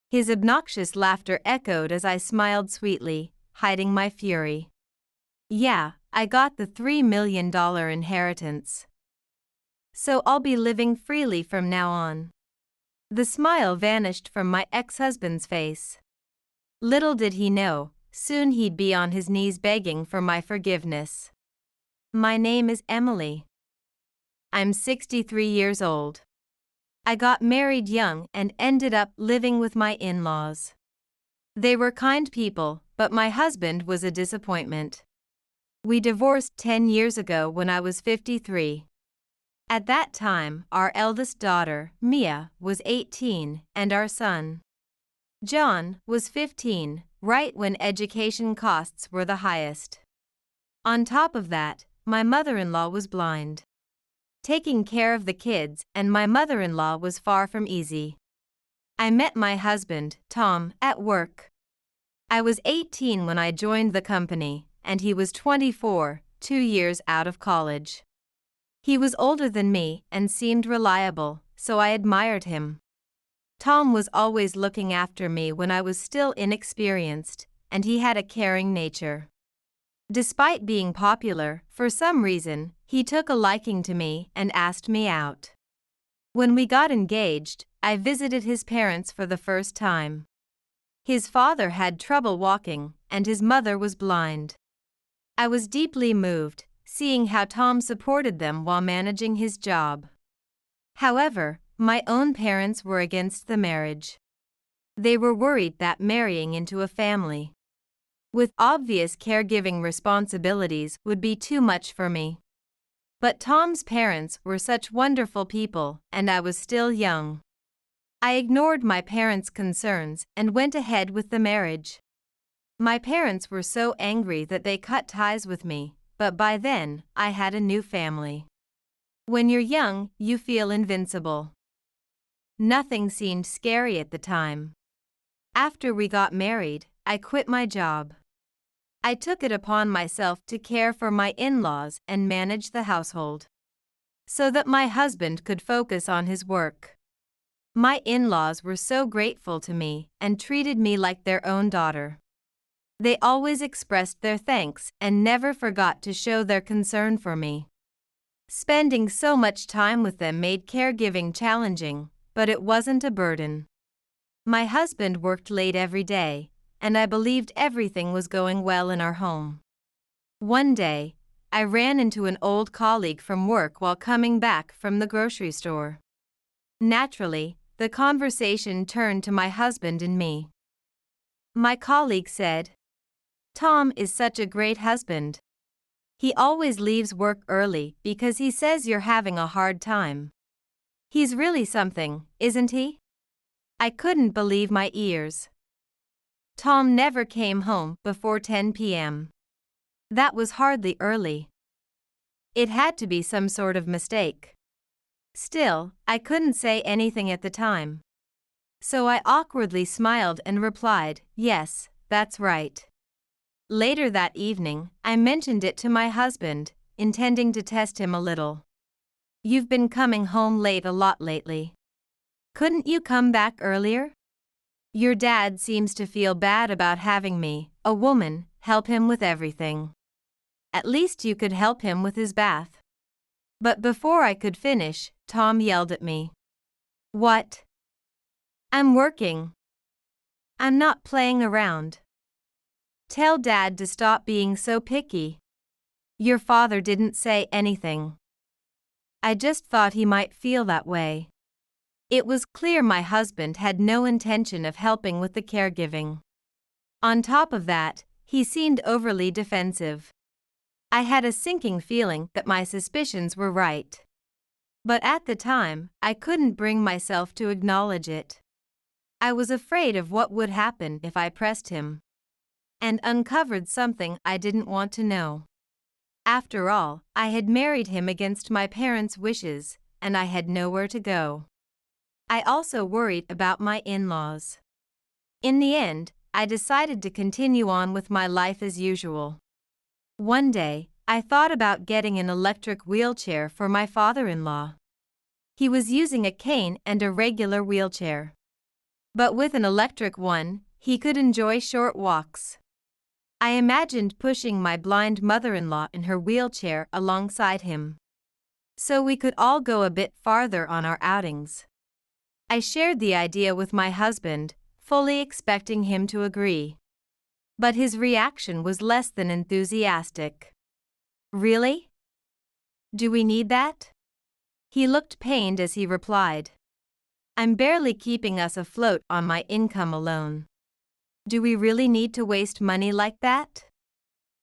His obnoxious laughter echoed as I smiled sweetly, hiding my fury. Yeah, I got the $3 million inheritance. So I'll be living freely from now on. The smile vanished from my ex-husband's face. Little did he know, soon he'd be on his knees begging for my forgiveness. My name is Emily. I'm 63 years old. I got married young and ended up living with my in-laws. They were kind people, but my husband was a disappointment. We divorced 10 years ago when I was 53. At that time, our eldest daughter, Mia, was 18, and our son, John, was 15, right when education costs were the highest. On top of that, my mother-in-law was blind. Taking care of the kids and my mother-in-law was far from easy. I met my husband, Tom, at work. I was 18 when I joined the company, and he was 24, 2 years out of college. He was older than me and seemed reliable, so I admired him. Tom was always looking after me when I was still inexperienced, and he had a caring nature. Despite being popular, for some reason, he took a liking to me and asked me out. When we got engaged, I visited his parents for the first time. His father had trouble walking, and his mother was blind. I was deeply moved, seeing how Tom supported them while managing his job. However, my own parents were against the marriage. They were worried that marrying into a family with obvious caregiving responsibilities would be too much for me. But Tom's parents were such wonderful people, and I was still young. I ignored my parents' concerns and went ahead with the marriage. My parents were so angry that they cut ties with me, but by then, I had a new family. When you're young, you feel invincible. Nothing seemed scary at the time. After we got married, I quit my job. I took it upon myself to care for my in-laws and manage the household, so that my husband could focus on his work. My in-laws were so grateful to me and treated me like their own daughter. They always expressed their thanks and never forgot to show their concern for me. Spending so much time with them made caregiving challenging, but it wasn't a burden. My husband worked late every day, and I believed everything was going well in our home. One day, I ran into an old colleague from work while coming back from the grocery store. Naturally, the conversation turned to my husband and me. My colleague said, "Tom is such a great husband. He always leaves work early because he says you're having a hard time. He's really something, isn't he?" I couldn't believe my ears. Tom never came home before 10 p.m. That was hardly early. It had to be some sort of mistake. Still, I couldn't say anything at the time. So I awkwardly smiled and replied, "Yes, that's right." Later that evening, I mentioned it to my husband, intending to test him a little. "You've been coming home late a lot lately. Couldn't you come back earlier? Your dad seems to feel bad about having me, a woman, help him with everything. At least you could help him with his bath." But before I could finish, Tom yelled at me. "What? I'm working. I'm not playing around. Tell Dad to stop being so picky." Your father didn't say anything. I just thought he might feel that way. It was clear my husband had no intention of helping with the caregiving. On top of that, he seemed overly defensive. I had a sinking feeling that my suspicions were right. But at the time, I couldn't bring myself to acknowledge it. I was afraid of what would happen if I pressed him and uncovered something I didn't want to know. After all, I had married him against my parents' wishes, and I had nowhere to go. I also worried about my in-laws. In the end, I decided to continue on with my life as usual. One day, I thought about getting an electric wheelchair for my father-in-law. He was using a cane and a regular wheelchair. But with an electric one, he could enjoy short walks. I imagined pushing my blind mother-in-law in her wheelchair alongside him, so we could all go a bit farther on our outings. I shared the idea with my husband, fully expecting him to agree. But his reaction was less than enthusiastic. Really? Do we need that? He looked pained as he replied. I'm barely keeping us afloat on my income alone. Do we really need to waste money like that?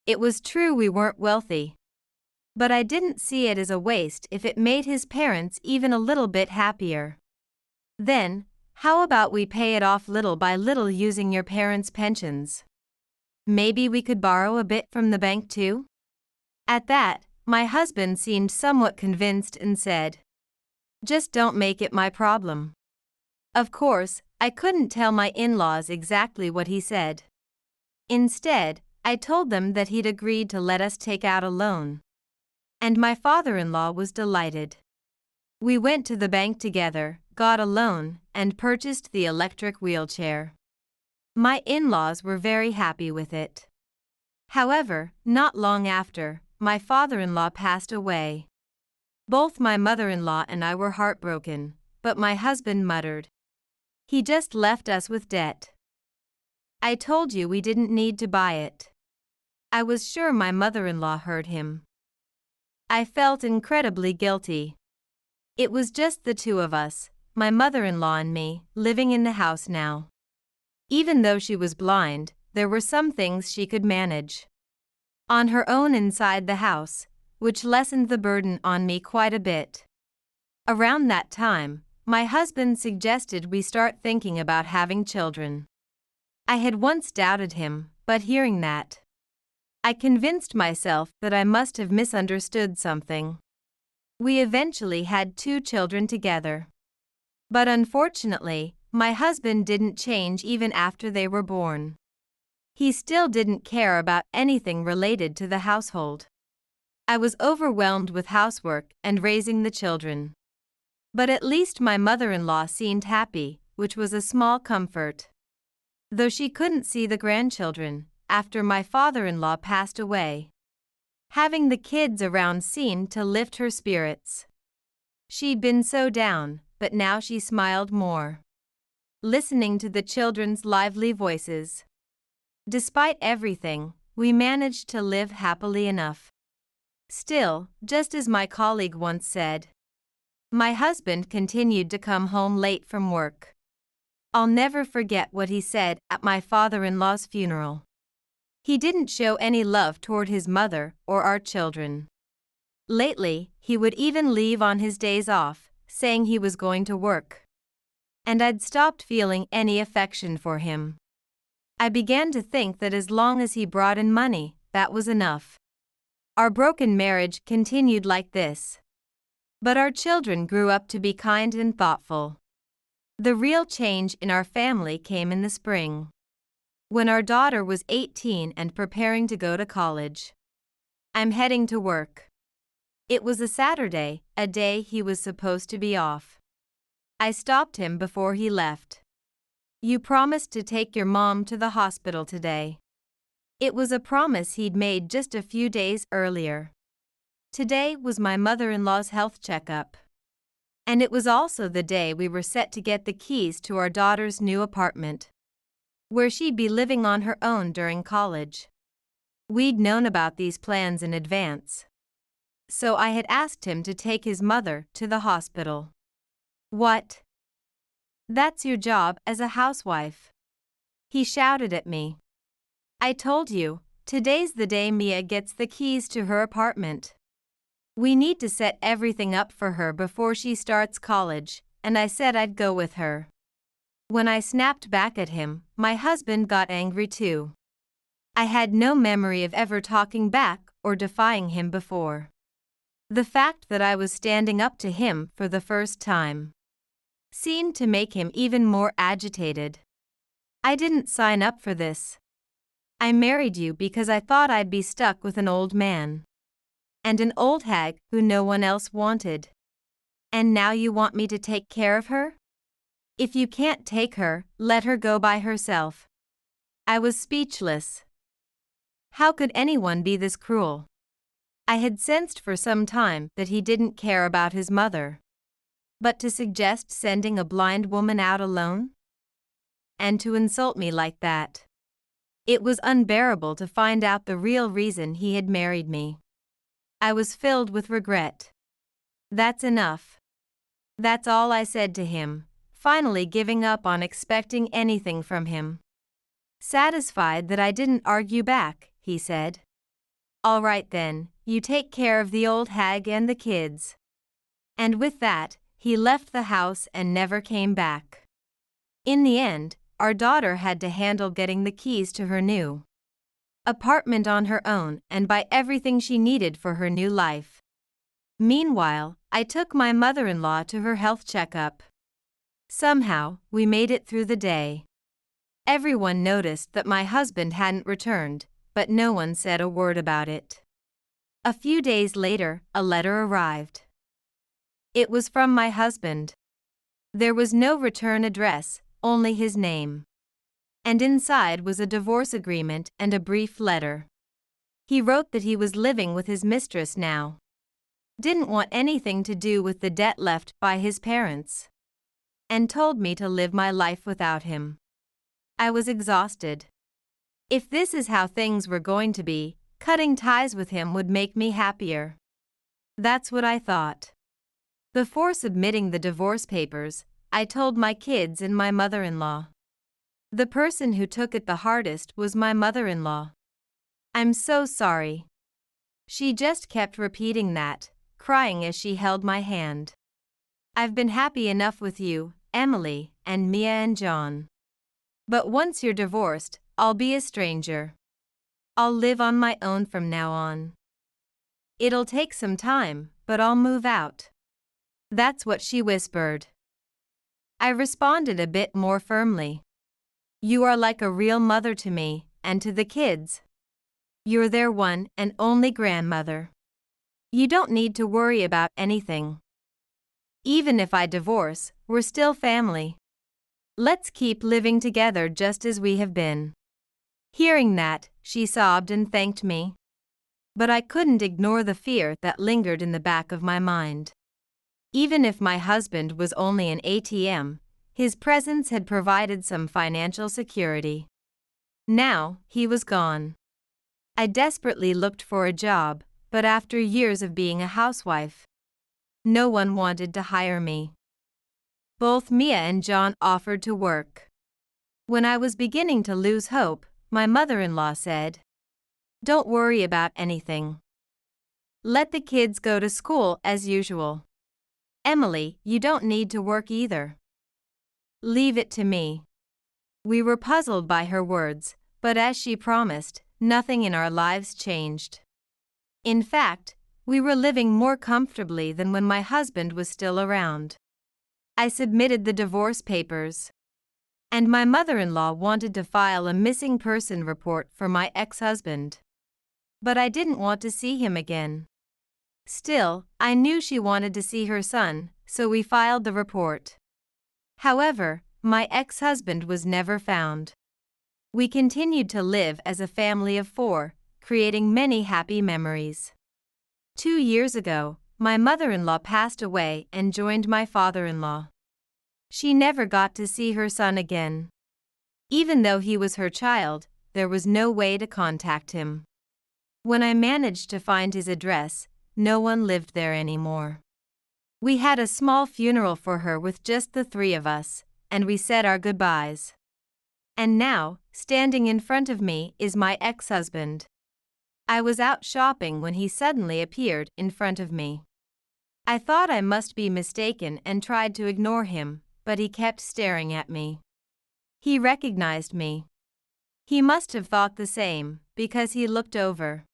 It was true we weren't wealthy. But I didn't see it as a waste if it made his parents even a little bit happier. Then, how about we pay it off little by little using your parents' pensions? Maybe we could borrow a bit from the bank too? At that, my husband seemed somewhat convinced and said, just don't make it my problem. Of course, I couldn't tell my in-laws exactly what he said. Instead, I told them that he'd agreed to let us take out a loan. And my father-in-law was delighted. We went to the bank together, got a loan, and purchased the electric wheelchair. My in-laws were very happy with it. However, not long after, my father-in-law passed away. Both my mother-in-law and I were heartbroken, but my husband muttered, he just left us with debt. I told you we didn't need to buy it. I was sure my mother-in-law heard him. I felt incredibly guilty. It was just the two of us, my mother-in-law and me, living in the house now. Even though she was blind, there were some things she could manage on her own inside the house, which lessened the burden on me quite a bit. Around that time, my husband suggested we start thinking about having children. I had once doubted him, but hearing that, I convinced myself that I must have misunderstood something. We eventually had 2 children together. But unfortunately, my husband didn't change even after they were born. He still didn't care about anything related to the household. I was overwhelmed with housework and raising the children. But at least my mother-in-law seemed happy, which was a small comfort. Though she couldn't see the grandchildren, after my father-in-law passed away. Having the kids around seemed to lift her spirits. She'd been so down, but now she smiled more, listening to the children's lively voices. Despite everything, we managed to live happily enough. Still, just as my colleague once said, my husband continued to come home late from work. I'll never forget what he said at my father-in-law's funeral. He didn't show any love toward his mother or our children. Lately, he would even leave on his days off, saying he was going to work. And I'd stopped feeling any affection for him. I began to think that as long as he brought in money, that was enough. Our broken marriage continued like this. But our children grew up to be kind and thoughtful. The real change in our family came in the spring, when our daughter was 18 and preparing to go to college. I'm heading to work. It was a Saturday, a day he was supposed to be off. I stopped him before he left. You promised to take your mom to the hospital today. It was a promise he'd made just a few days earlier. Today was my mother-in-law's health checkup. And it was also the day we were set to get the keys to our daughter's new apartment, where she'd be living on her own during college. We'd known about these plans in advance. So I had asked him to take his mother to the hospital. What? That's your job as a housewife. He shouted at me. I told you, today's the day Mia gets the keys to her apartment. We need to set everything up for her before she starts college, and I said I'd go with her. When I snapped back at him, my husband got angry too. I had no memory of ever talking back or defying him before. The fact that I was standing up to him for the first time seemed to make him even more agitated. I didn't sign up for this. I married you because I thought I'd be stuck with an old man. And an old hag who no one else wanted. And now you want me to take care of her? If you can't take her, let her go by herself. I was speechless. How could anyone be this cruel? I had sensed for some time that he didn't care about his mother. But to suggest sending a blind woman out alone? And to insult me like that. It was unbearable to find out the real reason he had married me. I was filled with regret. That's enough. That's all I said to him, finally giving up on expecting anything from him. Satisfied that I didn't argue back, he said, "All right then, you take care of the old hag and the kids." And with that, he left the house and never came back. In the end, our daughter had to handle getting the keys to her new apartment on her own and buy everything she needed for her new life. Meanwhile, I took my mother-in-law to her health checkup. Somehow, we made it through the day. Everyone noticed that my husband hadn't returned, but no one said a word about it. A few days later, a letter arrived. It was from my husband. There was no return address, only his name. And inside was a divorce agreement and a brief letter. He wrote that he was living with his mistress now. Didn't want anything to do with the debt left by his parents. And told me to live my life without him. I was exhausted. If this is how things were going to be, cutting ties with him would make me happier. That's what I thought. Before submitting the divorce papers, I told my kids and my mother-in-law. The person who took it the hardest was my mother-in-law. "I'm so sorry." She just kept repeating that, crying as she held my hand. "I've been happy enough with you, Emily, and Mia and John. But once you're divorced, I'll be a stranger. I'll live on my own from now on. It'll take some time, but I'll move out." That's what she whispered. I responded a bit more firmly. "You are like a real mother to me, and to the kids. You're their one and only grandmother. You don't need to worry about anything. Even if I divorce, we're still family. Let's keep living together just as we have been." Hearing that, she sobbed and thanked me. But I couldn't ignore the fear that lingered in the back of my mind. Even if my husband was only an ATM, his presence had provided some financial security. Now, he was gone. I desperately looked for a job, but after years of being a housewife, no one wanted to hire me. Both Mia and John offered to work. When I was beginning to lose hope, my mother-in-law said, "Don't worry about anything. Let the kids go to school as usual. Emily, you don't need to work either. Leave it to me." We were puzzled by her words, but as she promised, nothing in our lives changed. In fact, we were living more comfortably than when my husband was still around. I submitted the divorce papers. And my mother-in-law wanted to file a missing person report for my ex-husband. But I didn't want to see him again. Still, I knew she wanted to see her son, so we filed the report. However, my ex-husband was never found. We continued to live as a family of 4, creating many happy memories. 2 years ago, my mother-in-law passed away and joined my father-in-law. She never got to see her son again. Even though he was her child, there was no way to contact him. When I managed to find his address, no one lived there anymore. We had a small funeral for her with just the 3 of us, and we said our goodbyes. And now, standing in front of me is my ex-husband. I was out shopping when he suddenly appeared in front of me. I thought I must be mistaken and tried to ignore him, but he kept staring at me. He recognized me. He must have thought the same, because he looked over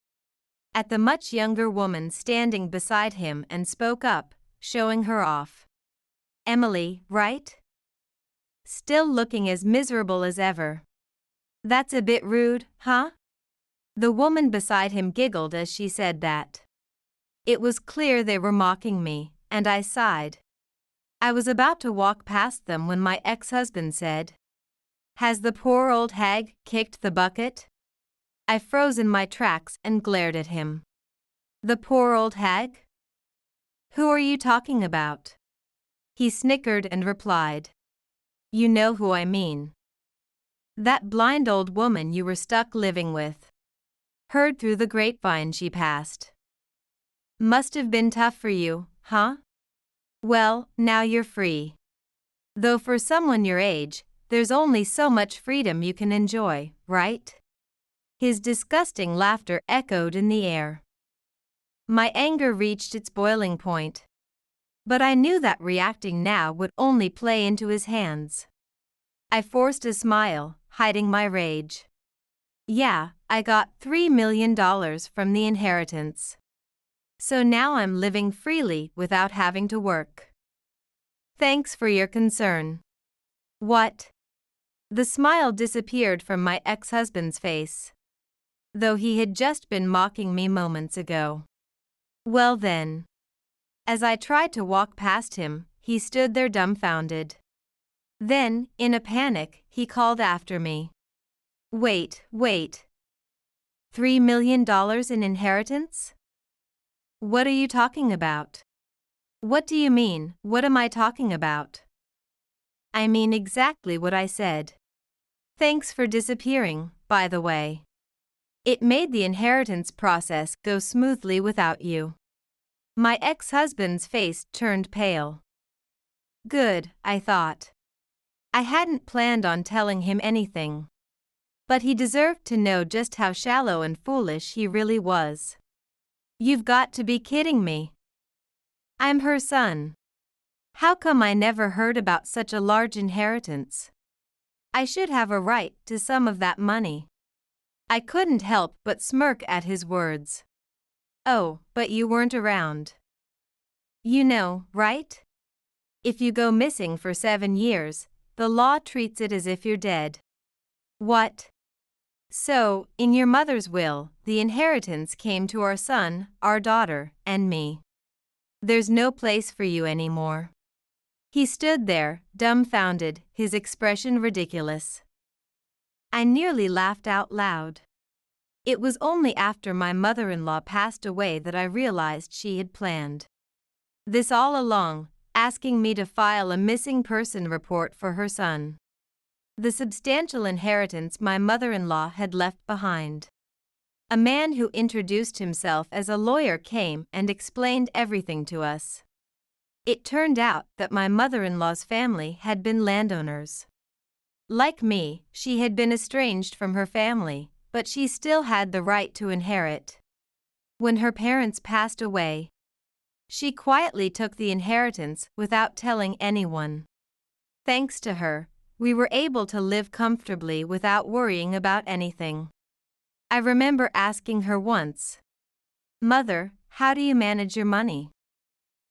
at the much younger woman standing beside him and spoke up, showing her off. "Emily, right? Still looking as miserable as ever. That's a bit rude, huh?" The woman beside him giggled as she said that. It was clear they were mocking me, and I sighed. I was about to walk past them when my ex-husband said, "Has the poor old hag kicked the bucket?" I froze in my tracks and glared at him. "The poor old hag? Who are you talking about?" He snickered and replied, "You know who I mean. That blind old woman you were stuck living with. Heard through the grapevine she passed. Must have been tough for you, huh? Well, now you're free. Though for someone your age, there's only so much freedom you can enjoy, right?" His disgusting laughter echoed in the air. My anger reached its boiling point. But I knew that reacting now would only play into his hands. I forced a smile, hiding my rage. Yeah, I got $3 million from the inheritance. So now I'm living freely without having to work. Thanks for your concern. What? The smile disappeared from my ex-husband's face, though he had just been mocking me moments ago. Well then. As I tried to walk past him, he stood there dumbfounded. Then, in a panic, he called after me. Wait. $3 million in inheritance? What are you talking about? What do you mean, what am I talking about? I mean exactly what I said. Thanks for disappearing, by the way. It made the inheritance process go smoothly without you. My ex-husband's face turned pale. Good, I thought. I hadn't planned on telling him anything. But he deserved to know just how shallow and foolish he really was. You've got to be kidding me. I'm her son. How come I never heard about such a large inheritance? I should have a right to some of that money. I couldn't help but smirk at his words. Oh, but you weren't around. You know, right? If you go missing for 7 years, the law treats it as if you're dead. What? So, in your mother's will, the inheritance came to our son, our daughter, and me. There's no place for you anymore. He stood there, dumbfounded, his expression ridiculous. I nearly laughed out loud. It was only after my mother-in-law passed away that I realized she had planned this all along, asking me to file a missing person report for her son. The substantial inheritance my mother-in-law had left behind. A man who introduced himself as a lawyer came and explained everything to us. It turned out that my mother-in-law's family had been landowners. Like me, she had been estranged from her family, but she still had the right to inherit. When her parents passed away, she quietly took the inheritance without telling anyone. Thanks to her, we were able to live comfortably without worrying about anything. I remember asking her once, "Mother, how do you manage your money?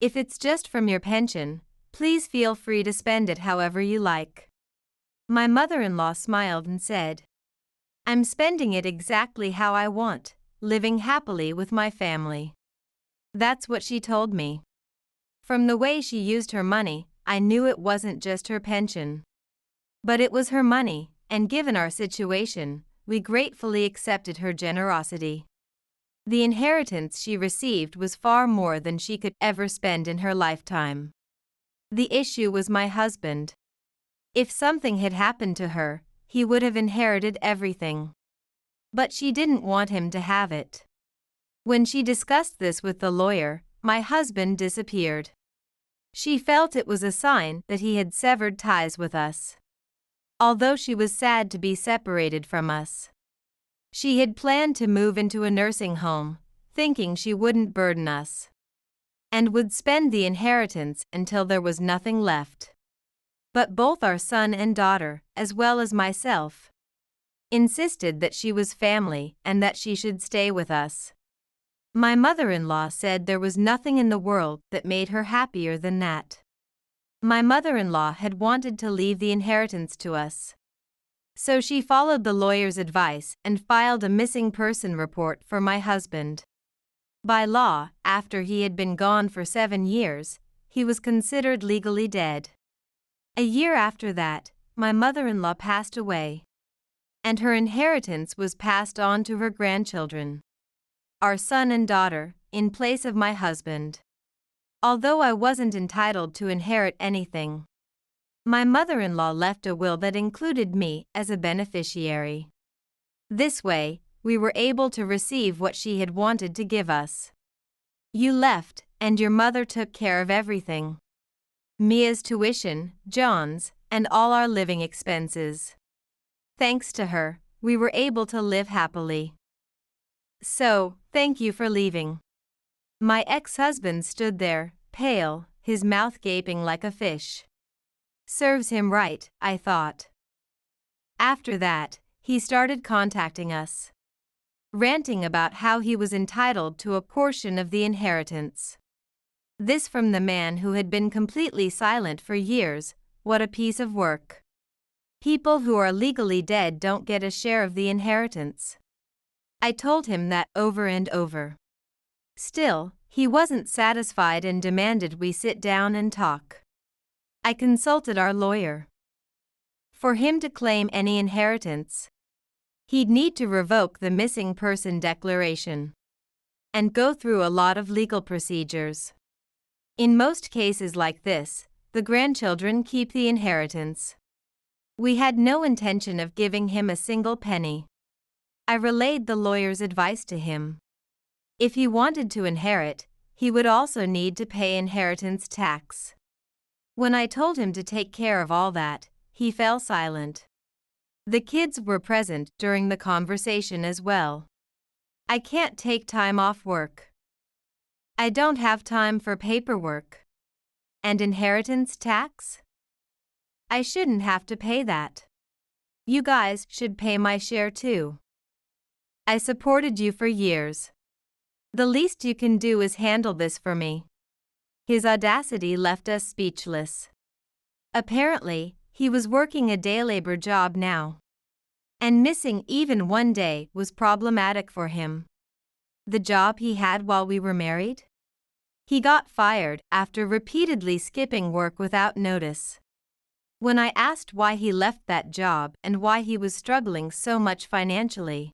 If it's just from your pension, please feel free to spend it however you like." My mother-in-law smiled and said, "I'm spending it exactly how I want, living happily with my family." That's what she told me. From the way she used her money, I knew it wasn't just her pension. But it was her money, and given our situation, we gratefully accepted her generosity. The inheritance she received was far more than she could ever spend in her lifetime. The issue was my husband. If something had happened to her, he would have inherited everything. But she didn't want him to have it. When she discussed this with the lawyer, my husband disappeared. She felt it was a sign that he had severed ties with us. Although she was sad to be separated from us. She had planned to move into a nursing home, thinking she wouldn't burden us. And would spend the inheritance until there was nothing left. But both our son and daughter, as well as myself, insisted that she was family and that she should stay with us. My mother-in-law said there was nothing in the world that made her happier than that. My mother-in-law had wanted to leave the inheritance to us. So she followed the lawyer's advice and filed a missing person report for my husband. By law, after he had been gone for 7 years, he was considered legally dead. A year after that, my mother-in-law passed away. And her inheritance was passed on to her grandchildren. Our son and daughter, in place of my husband. although I wasn't entitled to inherit anything. My mother-in-law left a will that included me as a beneficiary. This way, we were able to receive what she had wanted to give us. You left, and your mother took care of everything. Mia's tuition, John's, and all our living expenses. Thanks to her, we were able to live happily. So, thank you for leaving. My ex-husband stood there, pale, his mouth gaping like a fish. Serves him right, I thought. After that, he started contacting us, ranting about how he was entitled to a portion of the inheritance. This from the man who had been completely silent for years. What a piece of work. People who are legally dead don't get a share of the inheritance. I told him that over and over. Still, he wasn't satisfied and demanded we sit down and talk. I consulted our lawyer. For him to claim any inheritance, he'd need to revoke the missing person declaration and go through a lot of legal procedures. In most cases like this, the grandchildren keep the inheritance. We had no intention of giving him a single penny. I relayed the lawyer's advice to him. If he wanted to inherit, he would also need to pay inheritance tax. When I told him to take care of all that, he fell silent. The kids were present during the conversation as well. I can't take time off work. I don't have time for paperwork. And inheritance tax? I shouldn't have to pay that. You guys should pay my share too. I supported you for years. The least you can do is handle this for me. His audacity left us speechless. Apparently, he was working a day labor job now. And missing even one day was problematic for him. The job he had while we were married? He got fired after repeatedly skipping work without notice. When I asked why he left that job and why he was struggling so much financially,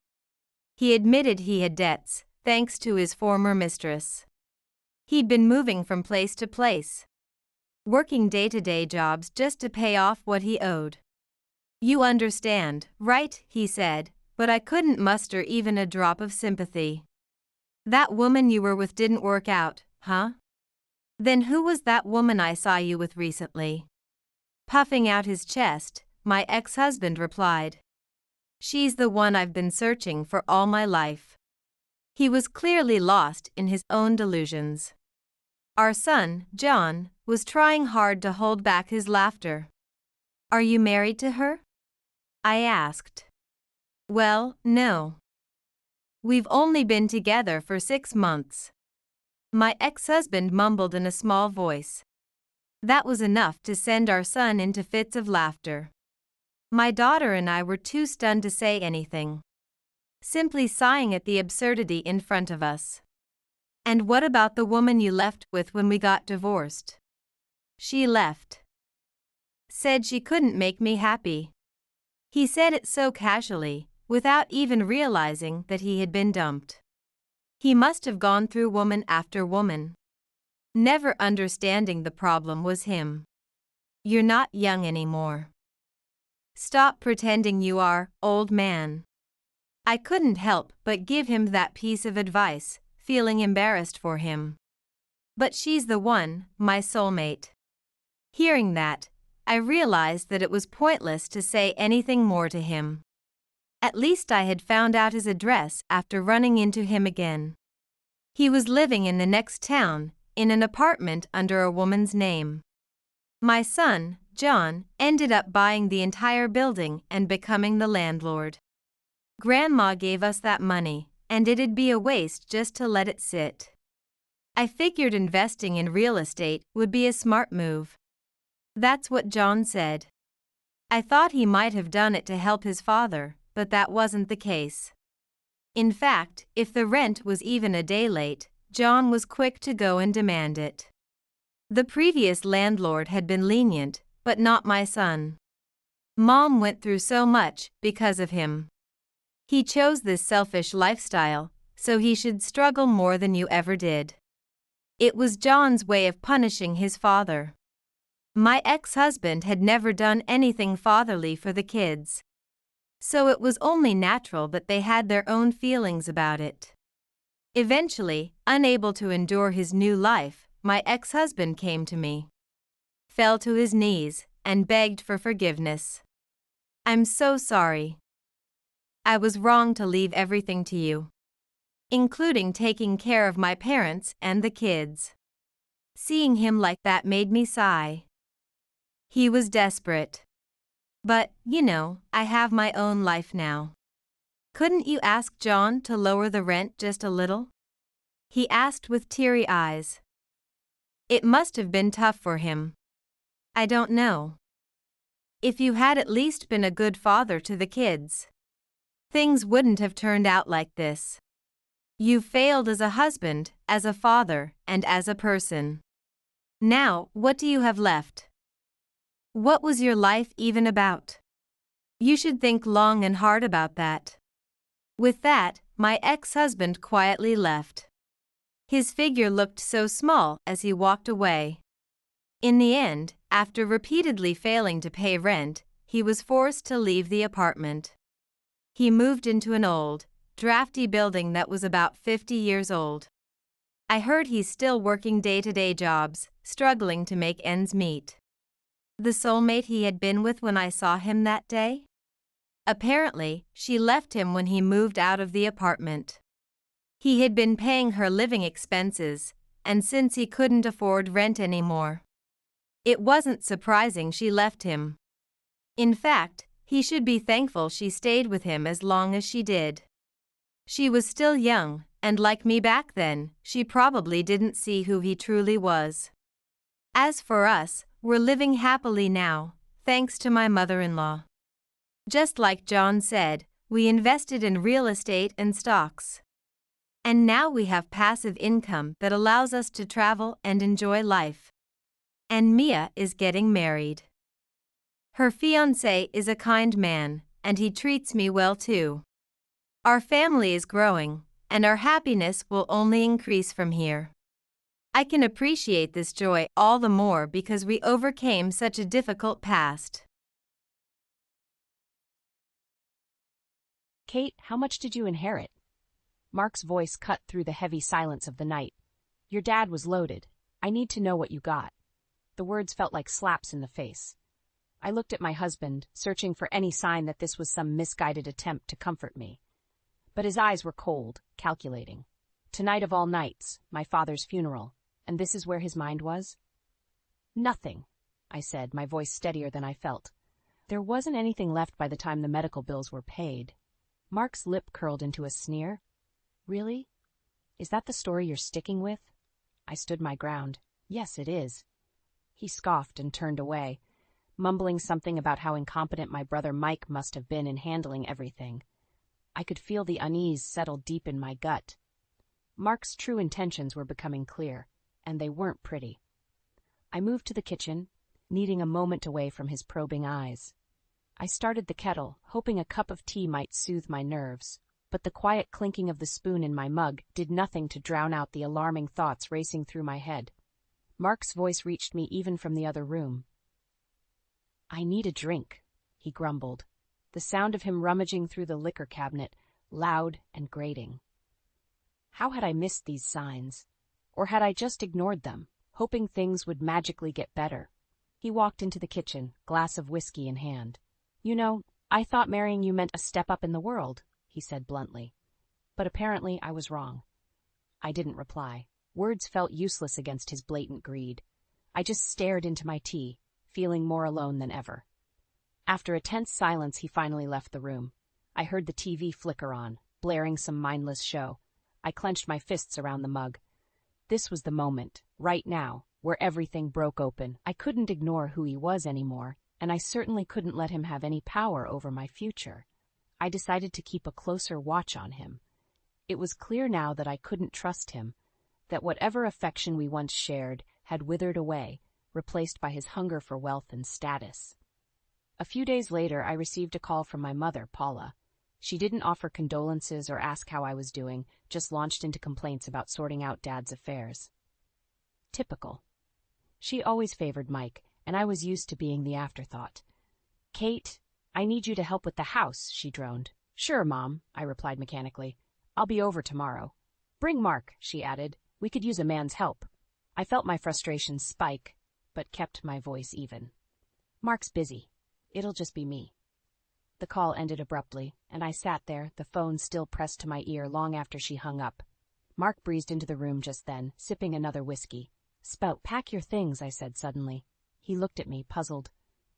he admitted he had debts, thanks to his former mistress. He'd been moving from place to place, working day-to-day jobs just to pay off what he owed. You understand, right? He said, but I couldn't muster even a drop of sympathy. That woman you were with didn't work out, huh? Then who was that woman I saw you with recently? Puffing out his chest, my ex-husband replied. She's the one I've been searching for all my life. He was clearly lost in his own delusions. Our son, John, was trying hard to hold back his laughter. Are you married to her? I asked. Well, no. We've only been together for 6 months. My ex-husband mumbled in a small voice. That was enough to send our son into fits of laughter. My daughter and I were too stunned to say anything, simply sighing at the absurdity in front of us. And what about the woman you left with when we got divorced? She left. Said she couldn't make me happy. He said it so casually, without even realizing that he had been dumped. He must have gone through woman after woman, never understanding the problem was him. You're not young anymore. Stop pretending you are, old man. I couldn't help but give him that piece of advice, feeling embarrassed for him. But she's the one, my soulmate. Hearing that, I realized that it was pointless to say anything more to him. At least I had found out his address after running into him again. He was living in the next town, in an apartment under a woman's name. My son, John, ended up buying the entire building and becoming the landlord. Grandma gave us that money, and it'd be a waste just to let it sit. I figured investing in real estate would be a smart move. That's what John said. I thought he might have done it to help his father, but that wasn't the case. In fact, if the rent was even a day late, John was quick to go and demand it. The previous landlord had been lenient, but not my son. Mom went through so much because of him. He chose this selfish lifestyle, so he should struggle more than you ever did. It was John's way of punishing his father. My ex-husband had never done anything fatherly for the kids, so it was only natural that they had their own feelings about it. Eventually, unable to endure his new life, my ex-husband came to me, fell to his knees, and begged for forgiveness. "I'm so sorry. I was wrong to leave everything to you, including taking care of my parents and the kids." Seeing him like that made me sigh. He was desperate. "But, I have my own life now. Couldn't you ask John to lower the rent just a little?" he asked with teary eyes. "It must have been tough for him. I don't know. If you had at least been a good father to the kids, things wouldn't have turned out like this. You failed as a husband, as a father, and as a person. Now, what do you have left? What was your life even about? You should think long and hard about that." With that, my ex-husband quietly left. His figure looked so small as he walked away. In the end, after repeatedly failing to pay rent, he was forced to leave the apartment. He moved into an old, drafty building that was about 50 years old. I heard he's still working day-to-day jobs, struggling to make ends meet. The soulmate he had been with when I saw him that day? Apparently, she left him when he moved out of the apartment. He had been paying her living expenses, and since he couldn't afford rent anymore, it wasn't surprising she left him. In fact, he should be thankful she stayed with him as long as she did. She was still young, and like me back then, she probably didn't see who he truly was. As for us, we're living happily now, thanks to my mother-in-law. Just like John said, we invested in real estate and stocks. And now we have passive income that allows us to travel and enjoy life. And Mia is getting married. Her fiancé is a kind man, and he treats me well too. Our family is growing, and our happiness will only increase from here. I can appreciate this joy all the more because we overcame such a difficult past. "Kate, how much did you inherit?" Mark's voice cut through the heavy silence of the night. "Your dad was loaded. I need to know what you got." The words felt like slaps in the face. I looked at my husband, searching for any sign that this was some misguided attempt to comfort me. But his eyes were cold, calculating. Tonight of all nights, my father's funeral, and this is where his mind was? "Nothing," I said, my voice steadier than I felt. "There wasn't anything left by the time the medical bills were paid." Mark's lip curled into a sneer. "Really? Is that the story you're sticking with?" I stood my ground. "Yes, it is." He scoffed and turned away, mumbling something about how incompetent my brother Mike must have been in handling everything. I could feel the unease settle deep in my gut. Mark's true intentions were becoming clear, and they weren't pretty. I moved to the kitchen, needing a moment away from his probing eyes. I started the kettle, hoping a cup of tea might soothe my nerves, but the quiet clinking of the spoon in my mug did nothing to drown out the alarming thoughts racing through my head. Mark's voice reached me even from the other room. "I need a drink," he grumbled, the sound of him rummaging through the liquor cabinet, loud and grating. How had I missed these signs? Or had I just ignored them, hoping things would magically get better? He walked into the kitchen, glass of whiskey in hand. "I thought marrying you meant a step up in the world," he said bluntly. But apparently I was wrong. I didn't reply. Words felt useless against his blatant greed. I just stared into my tea, feeling more alone than ever. After a tense silence, he finally left the room. I heard the TV flicker on, blaring some mindless show. I clenched my fists around the mug. This was the moment, right now, where everything broke open. I couldn't ignore who he was anymore, and I certainly couldn't let him have any power over my future. I decided to keep a closer watch on him. It was clear now that I couldn't trust him, that whatever affection we once shared had withered away, replaced by his hunger for wealth and status. A few days later, I received a call from my mother, Paula. She didn't offer condolences or ask how I was doing, just launched into complaints about sorting out Dad's affairs. Typical. She always favored Mike, and I was used to being the afterthought. "Kate, I need you to help with the house," she droned. "Sure, Mom," I replied mechanically. "I'll be over tomorrow." "Bring Mark," she added. "We could use a man's help." I felt my frustration spike, but kept my voice even. "Mark's busy. It'll just be me." The call ended abruptly, and I sat there, the phone still pressed to my ear long after she hung up. Mark breezed into the room just then, sipping another whiskey. "Spout, pack your things," I said suddenly. He looked at me, puzzled.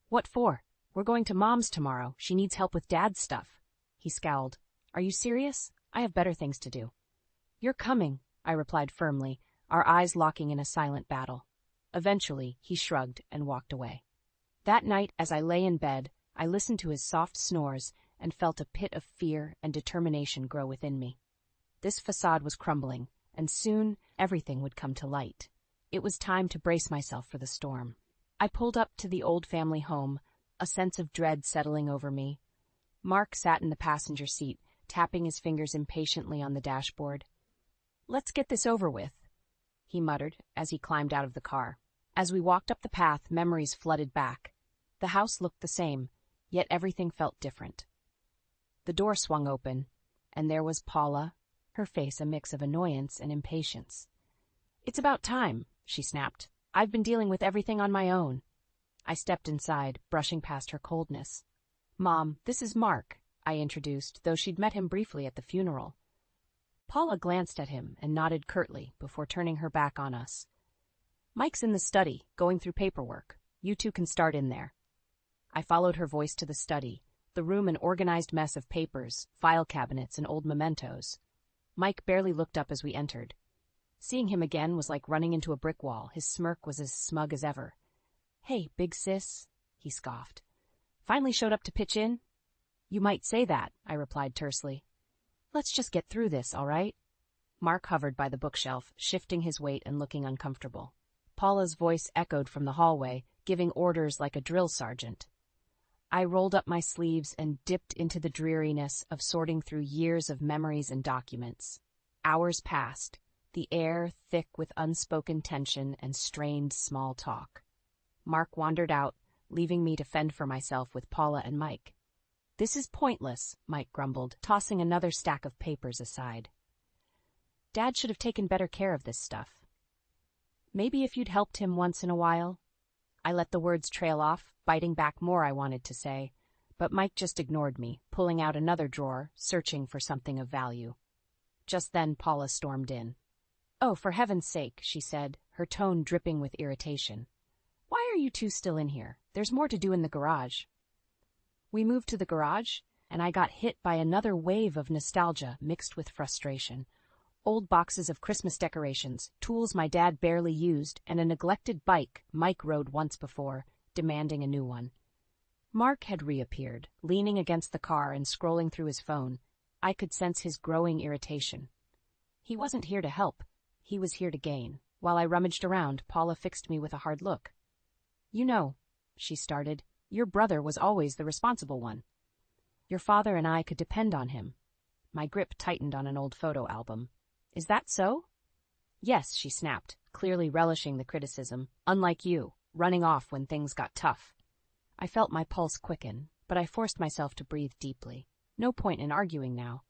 "What for?" "We're going to Mom's tomorrow. She needs help with Dad's stuff." He scowled. "Are you serious? I have better things to do." "You're coming," I replied firmly, our eyes locking in a silent battle. Eventually, he shrugged and walked away. That night, as I lay in bed, I listened to his soft snores and felt a pit of fear and determination grow within me. This facade was crumbling, and soon everything would come to light. It was time to brace myself for the storm. I pulled up to the old family home, a sense of dread settling over me. Mark sat in the passenger seat, tapping his fingers impatiently on the dashboard. "Let's get this over with," he muttered as he climbed out of the car. As we walked up the path, memories flooded back. The house looked the same, yet everything felt different. The door swung open, and there was Paula, her face a mix of annoyance and impatience. "It's about time," she snapped. "I've been dealing with everything on my own." I stepped inside, brushing past her coldness. "Mom, this is Mark," I introduced, though she'd met him briefly at the funeral. Paula glanced at him and nodded curtly before turning her back on us. "Mike's in the study, going through paperwork. You two can start in there." I followed her voice to the study, the room an organized mess of papers, file cabinets, and old mementos. Mike barely looked up as we entered. Seeing him again was like running into a brick wall. His smirk was as smug as ever. "Hey, big sis," he scoffed. "Finally showed up to pitch in?" "You might say that," I replied tersely. "Let's just get through this, all right?" Mark hovered by the bookshelf, shifting his weight and looking uncomfortable. Paula's voice echoed from the hallway, giving orders like a drill sergeant. I rolled up my sleeves and dipped into the dreariness of sorting through years of memories and documents. Hours passed, the air thick with unspoken tension and strained small talk. Mark wandered out, leaving me to fend for myself with Paula and Mike. "This is pointless," Mike grumbled, tossing another stack of papers aside. "Dad should have taken better care of this stuff." "Maybe if you'd helped him once in a while." I let the words trail off, biting back more I wanted to say, but Mike just ignored me, pulling out another drawer, searching for something of value. Just then Paula stormed in. "Oh, for heaven's sake," she said, her tone dripping with irritation. "Why are you two still in here? There's more to do in the garage." We moved to the garage, and I got hit by another wave of nostalgia mixed with frustration. Old boxes of Christmas decorations, tools my dad barely used, and a neglected bike Mike rode once before, demanding a new one. Mark had reappeared, leaning against the car and scrolling through his phone. I could sense his growing irritation. He wasn't here to help. He was here to gain. While I rummaged around, Paula fixed me with a hard look. "You know," she started, "your brother was always the responsible one. Your father and I could depend on him." My grip tightened on an old photo album. "Is that so?" "Yes," she snapped, clearly relishing the criticism. "Unlike you, running off when things got tough." I felt my pulse quicken, but I forced myself to breathe deeply. No point in arguing now.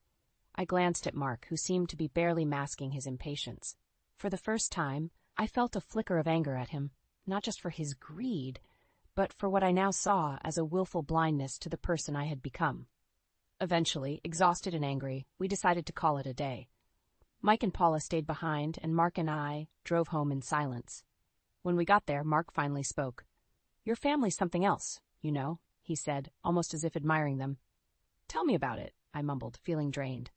I glanced at Mark, who seemed to be barely masking his impatience. For the first time, I felt a flicker of anger at him, not just for his greed, but for what I now saw as a willful blindness to the person I had become. Eventually, exhausted and angry, we decided to call it a day. Mike and Paula stayed behind, and Mark and I drove home in silence. When we got there, Mark finally spoke. "Your family's something else, you know," he said, almost as if admiring them. "Tell me about it," I mumbled, feeling drained.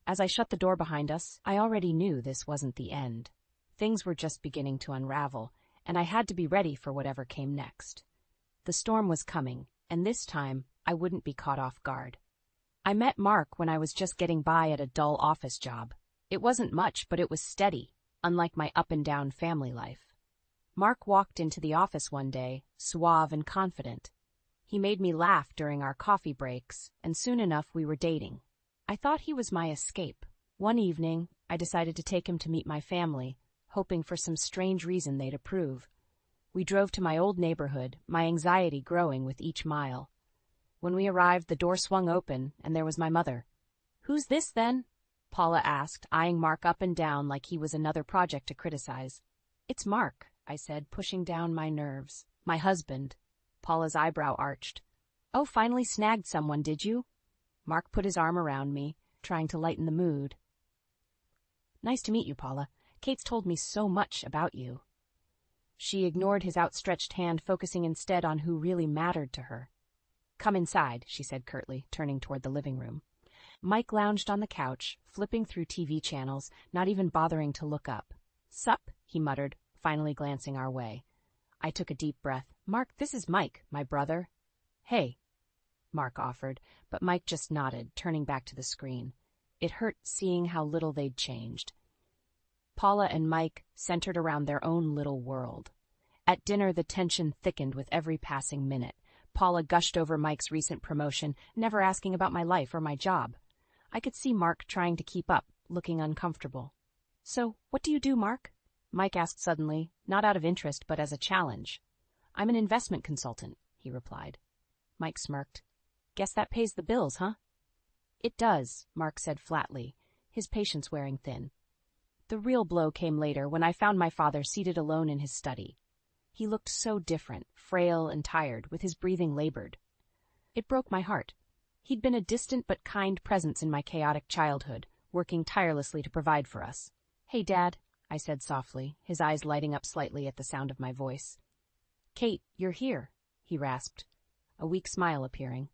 As I shut the door behind us, I already knew this wasn't the end. Things were just beginning to unravel, and I had to be ready for whatever came next. The storm was coming, and this time I wouldn't be caught off guard. I met Mark when I was just getting by at a dull office job. It wasn't much, but it was steady, unlike my up-and-down family life. Mark walked into the office one day, suave and confident. He made me laugh during our coffee breaks, and soon enough we were dating. I thought he was my escape. One evening, I decided to take him to meet my family, hoping for some strange reason they'd approve. We drove to my old neighborhood, my anxiety growing with each mile. When we arrived, the door swung open, and there was my mother. "Who's this, then?" Paula asked, eyeing Mark up and down like he was another project to criticize. "It's Mark," I said, pushing down my nerves. "My husband." Paula's eyebrow arched. "Oh, finally snagged someone, did you?" Mark put his arm around me, trying to lighten the mood. "Nice to meet you, Paula. Kate's told me so much about you." She ignored his outstretched hand, focusing instead on who really mattered to her. "Come inside," she said curtly, turning toward the living room. Mike lounged on the couch, flipping through TV channels, not even bothering to look up. "Sup," he muttered, finally glancing our way. I took a deep breath. "Mark, this is Mike, my brother." "Hey," Mark offered, but Mike just nodded, turning back to the screen. It hurt seeing how little they'd changed. Paula and Mike centered around their own little world. At dinner, the tension thickened with every passing minute. Paula gushed over Mike's recent promotion, never asking about my life or my job. I could see Mark trying to keep up, looking uncomfortable. "So, what do you do, Mark?" Mike asked suddenly, not out of interest but as a challenge. "I'm an investment consultant," he replied. Mike smirked. "Guess that pays the bills, huh?" "It does," Mark said flatly, his patience wearing thin. The real blow came later when I found my father seated alone in his study. He looked so different, frail and tired, with his breathing labored. It broke my heart. He'd been a distant but kind presence in my chaotic childhood, working tirelessly to provide for us. "Hey, Dad," I said softly, his eyes lighting up slightly at the sound of my voice. "Kate, you're here," he rasped, a weak smile appearing.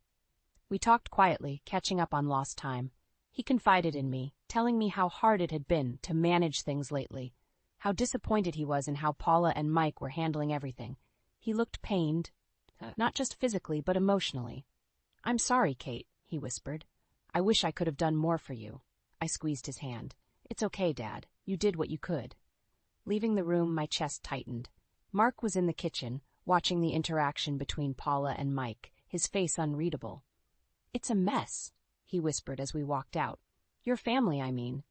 We talked quietly, catching up on lost time. He confided in me, telling me how hard it had been to manage things lately, how disappointed he was in how Paula and Mike were handling everything. He looked pained, not just physically but emotionally. "I'm sorry, Kate," he whispered. "I wish I could have done more for you." I squeezed his hand. "It's okay, Dad. You did what you could." Leaving the room, my chest tightened. Mark was in the kitchen, watching the interaction between Paula and Mike, his face unreadable. "It's a mess," he whispered as we walked out. "Your family, I mean."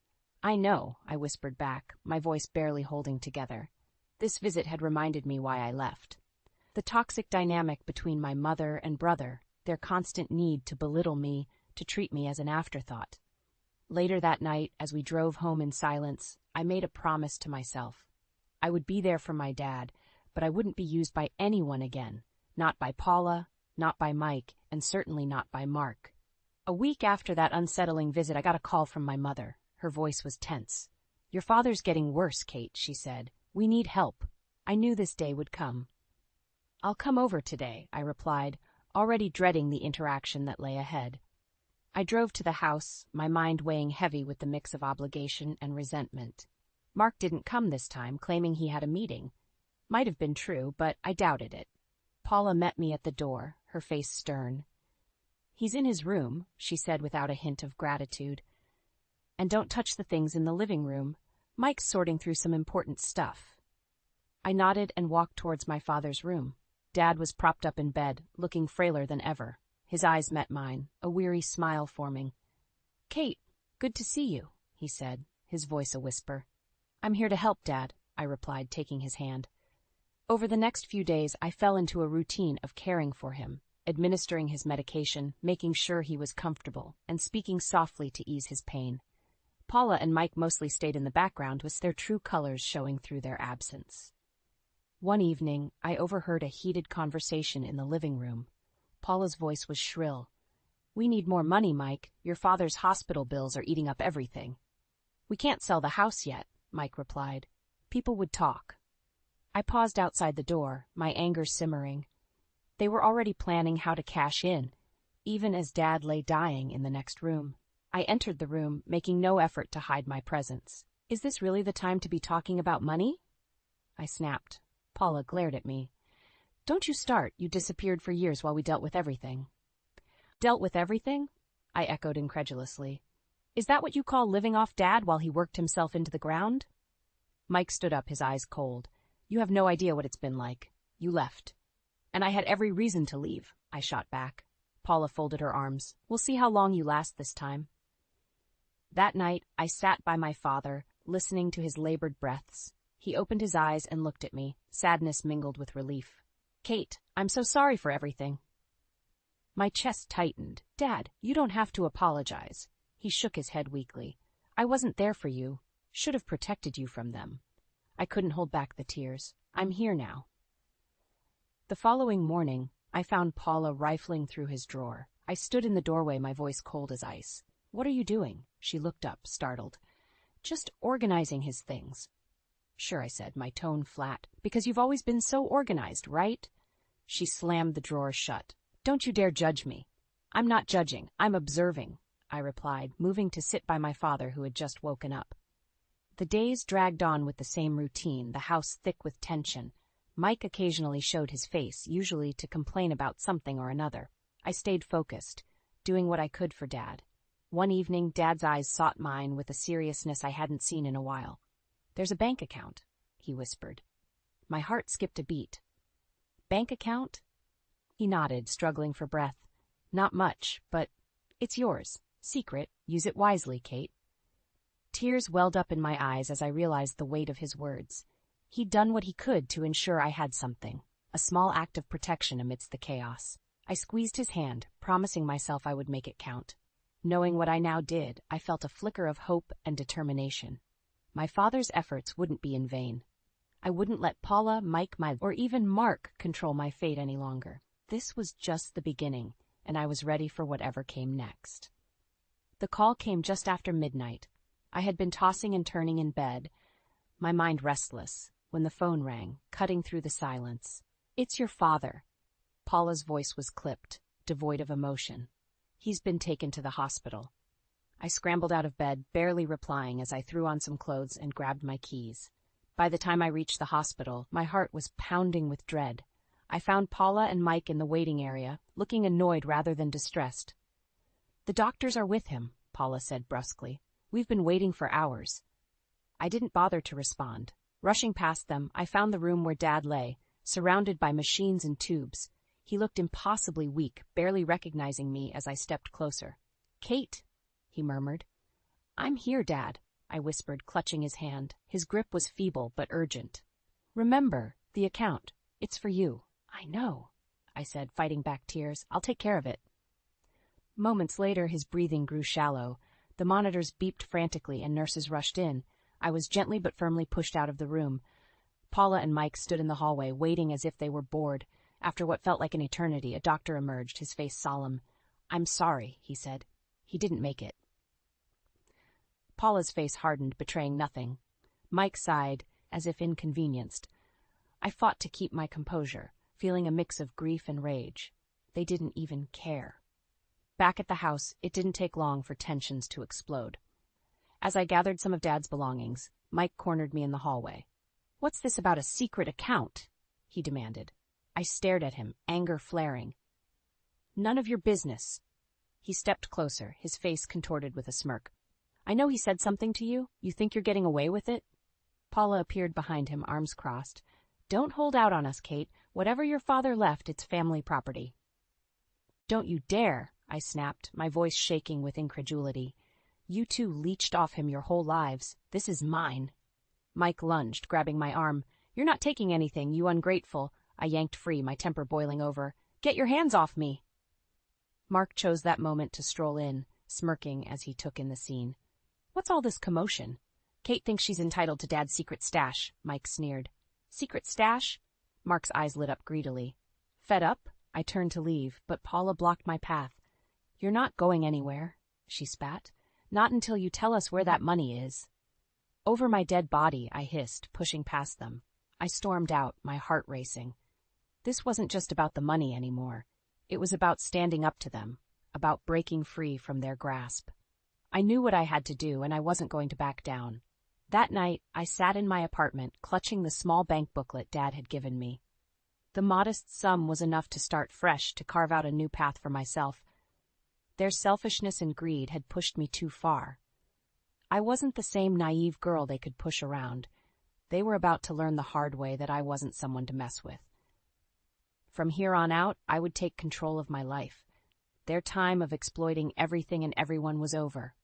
"I know," I whispered back, my voice barely holding together. This visit had reminded me why I left. The toxic dynamic between my mother and brother, their constant need to belittle me, to treat me as an afterthought. Later that night, as we drove home in silence, I made a promise to myself. I would be there for my dad, but I wouldn't be used by anyone again. Not by Paula, not by Mike, and certainly not by Mark. A week after that unsettling visit, I got a call from my mother. Her voice was tense. "Your father's getting worse, Kate," she said. "We need help." I knew this day would come. "I'll come over today," I replied, already dreading the interaction that lay ahead. I drove to the house, my mind weighing heavy with the mix of obligation and resentment. Mark didn't come this time, claiming he had a meeting. Might have been true, but I doubted it. Paula met me at the door, her face stern. "He's in his room," she said without a hint of gratitude. "And don't touch the things in the living room. Mike's sorting through some important stuff." I nodded and walked towards my father's room. Dad was propped up in bed, looking frailer than ever. His eyes met mine, a weary smile forming. "Kate, good to see you," he said, his voice a whisper. "I'm here to help, Dad," I replied, taking his hand. Over the next few days, I fell into a routine of caring for him, administering his medication, making sure he was comfortable, and speaking softly to ease his pain. Paula and Mike mostly stayed in the background, with their true colors showing through their absence. One evening, I overheard a heated conversation in the living room. Paula's voice was shrill. "We need more money, Mike. Your father's hospital bills are eating up everything." "We can't sell the house yet," Mike replied. "People would talk." I paused outside the door, my anger simmering. They were already planning how to cash in, even as Dad lay dying in the next room. I entered the room, making no effort to hide my presence. "Is this really the time to be talking about money?" I snapped. Paula glared at me. "Don't you start. You disappeared for years while we dealt with everything." "Dealt with everything?" I echoed incredulously. "Is that what you call living off Dad while he worked himself into the ground?" Mike stood up, his eyes cold. "You have no idea what it's been like. You left." "And I had every reason to leave," I shot back. Paula folded her arms. "We'll see how long you last this time." That night, I sat by my father, listening to his labored breaths. He opened his eyes and looked at me, sadness mingled with relief. Kate, I'm so sorry for everything. My chest tightened. Dad, you don't have to apologize. He shook his head weakly. I wasn't there for you. Should have protected you from them. I couldn't hold back the tears. I'm here now. The following morning, I found Paula rifling through his drawer. I stood in the doorway, my voice cold as ice. What are you doing? She looked up, startled. Just organizing his things. Sure, I said, my tone flat. Because you've always been so organized, right? She slammed the drawer shut. Don't you dare judge me. I'm not judging, I'm observing, I replied, moving to sit by my father who had just woken up. The days dragged on with the same routine, the house thick with tension. Mike occasionally showed his face, usually to complain about something or another. I stayed focused, doing what I could for Dad. One evening, Dad's eyes sought mine with a seriousness I hadn't seen in a while. There's a bank account, he whispered. My heart skipped a beat. Bank account? He nodded, struggling for breath. Not much, but it's yours. Secret. Use it wisely, Kate. Tears welled up in my eyes as I realized the weight of his words. He'd done what he could to ensure I had something, a small act of protection amidst the chaos. I squeezed his hand, promising myself I would make it count. Knowing what I now did, I felt a flicker of hope and determination. My father's efforts wouldn't be in vain. I wouldn't let Paula, Mike, or even Mark control my fate any longer. This was just the beginning, and I was ready for whatever came next. The call came just after midnight. I had been tossing and turning in bed, my mind restless, when the phone rang, cutting through the silence. It's your father. Paula's voice was clipped, devoid of emotion. He's been taken to the hospital. I scrambled out of bed, barely replying as I threw on some clothes and grabbed my keys. By the time I reached the hospital, my heart was pounding with dread. I found Paula and Mike in the waiting area, looking annoyed rather than distressed. The doctors are with him, Paula said brusquely. We've been waiting for hours. I didn't bother to respond. Rushing past them, I found the room where Dad lay, surrounded by machines and tubes. He looked impossibly weak, barely recognizing me as I stepped closer. Kate, he murmured. I'm here, Dad, I whispered, clutching his hand. His grip was feeble but urgent. Remember, the account. It's for you. I know, I said, fighting back tears. I'll take care of it. Moments later, his breathing grew shallow. The monitors beeped frantically and nurses rushed in. I was gently but firmly pushed out of the room. Paula and Mike stood in the hallway, waiting as if they were bored. After what felt like an eternity, a doctor emerged, his face solemn. I'm sorry, he said. He didn't make it. Paula's face hardened, betraying nothing. Mike sighed, as if inconvenienced. I fought to keep my composure, feeling a mix of grief and rage. They didn't even care. Back at the house, it didn't take long for tensions to explode. As I gathered some of Dad's belongings, Mike cornered me in the hallway. What's this about a secret account? He demanded. I stared at him, anger flaring. None of your business. He stepped closer, his face contorted with a smirk. I know he said something to you. You think you're getting away with it? Paula appeared behind him, arms crossed. Don't hold out on us, Kate. Whatever your father left, it's family property. Don't you dare, I snapped, my voice shaking with incredulity. You two leeched off him your whole lives. This is mine. Mike lunged, grabbing my arm. You're not taking anything, you ungrateful. I yanked free, my temper boiling over. Get your hands off me. Mark chose that moment to stroll in, smirking as he took in the scene. What's all this commotion? Kate thinks she's entitled to Dad's secret stash, Mike sneered. Secret stash? Mark's eyes lit up greedily. Fed up? I turned to leave, but Paula blocked my path. You're not going anywhere, she spat. Not until you tell us where that money is. Over my dead body, I hissed, pushing past them. I stormed out, my heart racing. This wasn't just about the money anymore. It was about standing up to them, about breaking free from their grasp. I knew what I had to do, and I wasn't going to back down. That night, I sat in my apartment, clutching the small bank booklet Dad had given me. The modest sum was enough to start fresh, to carve out a new path for myself. Their selfishness and greed had pushed me too far. I wasn't the same naive girl they could push around. They were about to learn the hard way that I wasn't someone to mess with. From here on out, I would take control of my life. Their time of exploiting everything and everyone was over.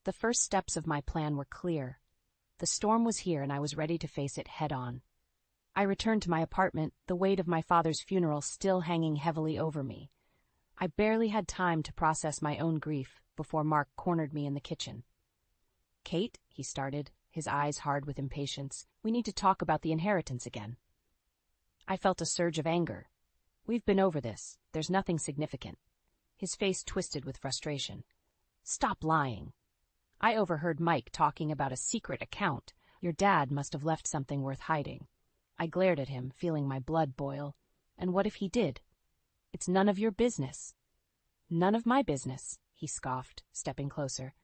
The first steps of my plan were clear. The storm was here and I was ready to face it head-on. I returned to my apartment, the weight of my father's funeral still hanging heavily over me. I barely had time to process my own grief before Mark cornered me in the kitchen. "Kate," he started, his eyes hard with impatience, "we need to talk about the inheritance again." I felt a surge of anger. "We've been over this. There's nothing significant." His face twisted with frustration. "Stop lying. I overheard Mike talking about a secret account. Your dad must have left something worth hiding." I glared at him, feeling my blood boil. "And what if he did?" "It's none of your business." "None of my business," he scoffed, stepping closer.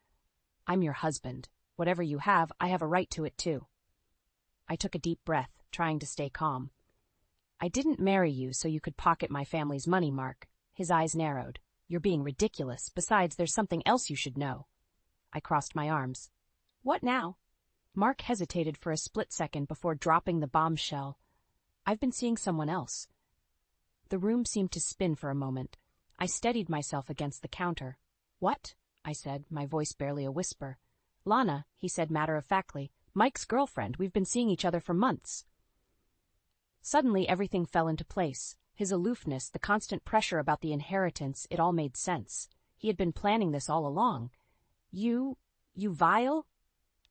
"I'm your husband. Whatever you have, I have a right to it too." I took a deep breath, trying to stay calm. "I didn't marry you so you could pocket my family's money, Mark." His eyes narrowed. "You're being ridiculous. Besides, there's something else you should know." I crossed my arms. "What now?" Mark hesitated for a split second before dropping the bombshell. "I've been seeing someone else." The room seemed to spin for a moment. I steadied myself against the counter. "What?" I said, my voice barely a whisper. "Lana," he said matter-of-factly. "Mike's girlfriend. We've been seeing each other for months." Suddenly everything fell into place. His aloofness, the constant pressure about the inheritance, it all made sense. He had been planning this all along. You vile?"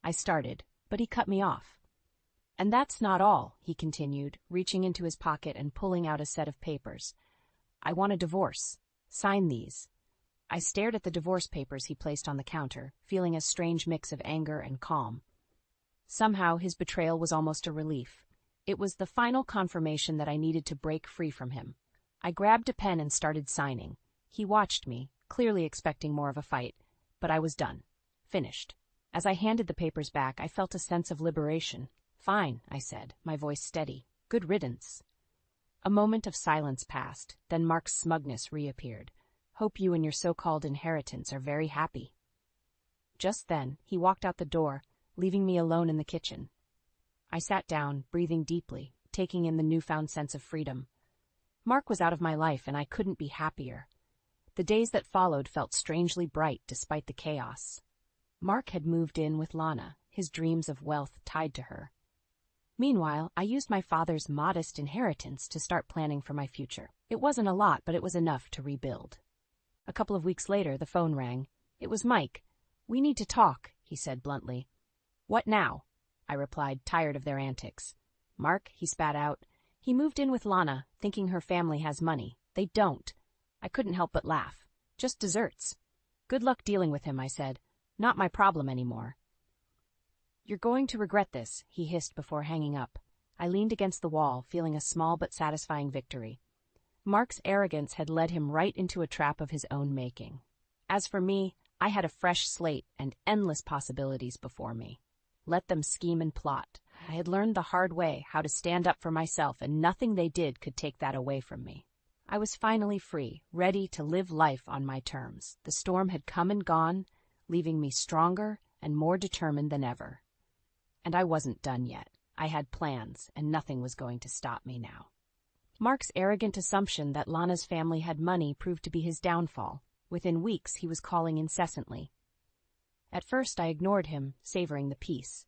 I started, but he cut me off. "And that's not all," he continued, reaching into his pocket and pulling out a set of papers. "I want a divorce. Sign these." I stared at the divorce papers he placed on the counter, feeling a strange mix of anger and calm. Somehow his betrayal was almost a relief. It was the final confirmation that I needed to break free from him. I grabbed a pen and started signing. He watched me, clearly expecting more of a fight, but I was done. Finished. As I handed the papers back, I felt a sense of liberation. "Fine," I said, my voice steady. "Good riddance." A moment of silence passed, then Mark's smugness reappeared. "Hope you and your so-called inheritance are very happy." Just then, he walked out the door, leaving me alone in the kitchen. I sat down, breathing deeply, taking in the newfound sense of freedom. Mark was out of my life, and I couldn't be happier. The days that followed felt strangely bright despite the chaos. Mark had moved in with Lana, his dreams of wealth tied to her. Meanwhile, I used my father's modest inheritance to start planning for my future. It wasn't a lot, but it was enough to rebuild. A couple of weeks later, the phone rang. It was Mike. "We need to talk," he said bluntly. "What now?" I replied, tired of their antics. "Mark," he spat out, "he moved in with Lana, thinking her family has money. They don't." I couldn't help but laugh. "Just desserts." "Good luck dealing with him," I said. "Not my problem anymore." "You're going to regret this," he hissed before hanging up. I leaned against the wall, feeling a small but satisfying victory. Mark's arrogance had led him right into a trap of his own making. As for me, I had a fresh slate and endless possibilities before me. Let them scheme and plot. I had learned the hard way how to stand up for myself, and nothing they did could take that away from me. I was finally free, ready to live life on my terms. The storm had come and gone, leaving me stronger and more determined than ever. And I wasn't done yet. I had plans, and nothing was going to stop me now. Mark's arrogant assumption that Lana's family had money proved to be his downfall. Within weeks, he was calling incessantly. At first, I ignored him, savoring the peace.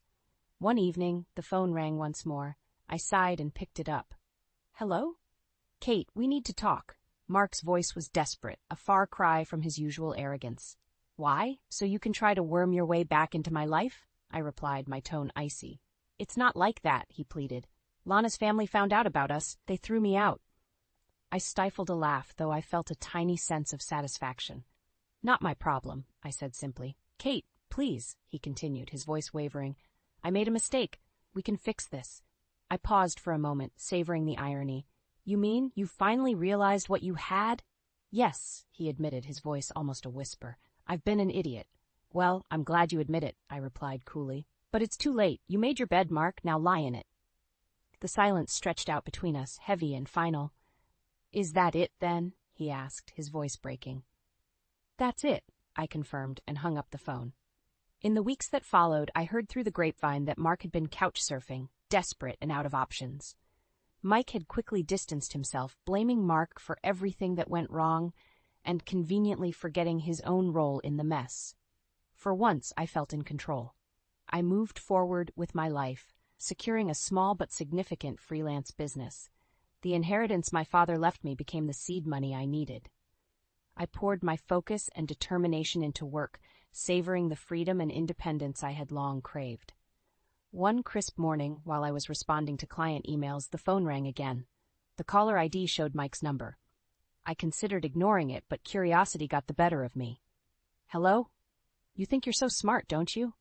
One evening, the phone rang once more. I sighed and picked it up. "Hello?" "Kate, we need to talk." Mark's voice was desperate, a far cry from his usual arrogance. "Why? So you can try to worm your way back into my life?" I replied, my tone icy. "It's not like that," he pleaded. "Lana's family found out about us. They threw me out." I stifled a laugh, though I felt a tiny sense of satisfaction. "Not my problem," I said simply. "Kate, please," he continued, his voice wavering. "I made a mistake. We can fix this." I paused for a moment, savoring the irony. "You mean you finally realized what you had?" "Yes," he admitted, his voice almost a whisper. "I've been an idiot." "Well, I'm glad you admit it," I replied coolly. "But it's too late. You made your bed, Mark. Now lie in it." The silence stretched out between us, heavy and final. "Is that it, then?" he asked, his voice breaking. "That's it," I confirmed and hung up the phone. In the weeks that followed, I heard through the grapevine that Mark had been couch surfing, desperate and out of options. Mike had quickly distanced himself, blaming Mark for everything that went wrong and conveniently forgetting his own role in the mess. For once, I felt in control. I moved forward with my life, securing a small but significant freelance business. The inheritance my father left me became the seed money I needed. I poured my focus and determination into work, savoring the freedom and independence I had long craved. One crisp morning, while I was responding to client emails, the phone rang again. The caller ID showed Mike's number. I considered ignoring it, but curiosity got the better of me. "Hello? You think you're so smart, don't you?"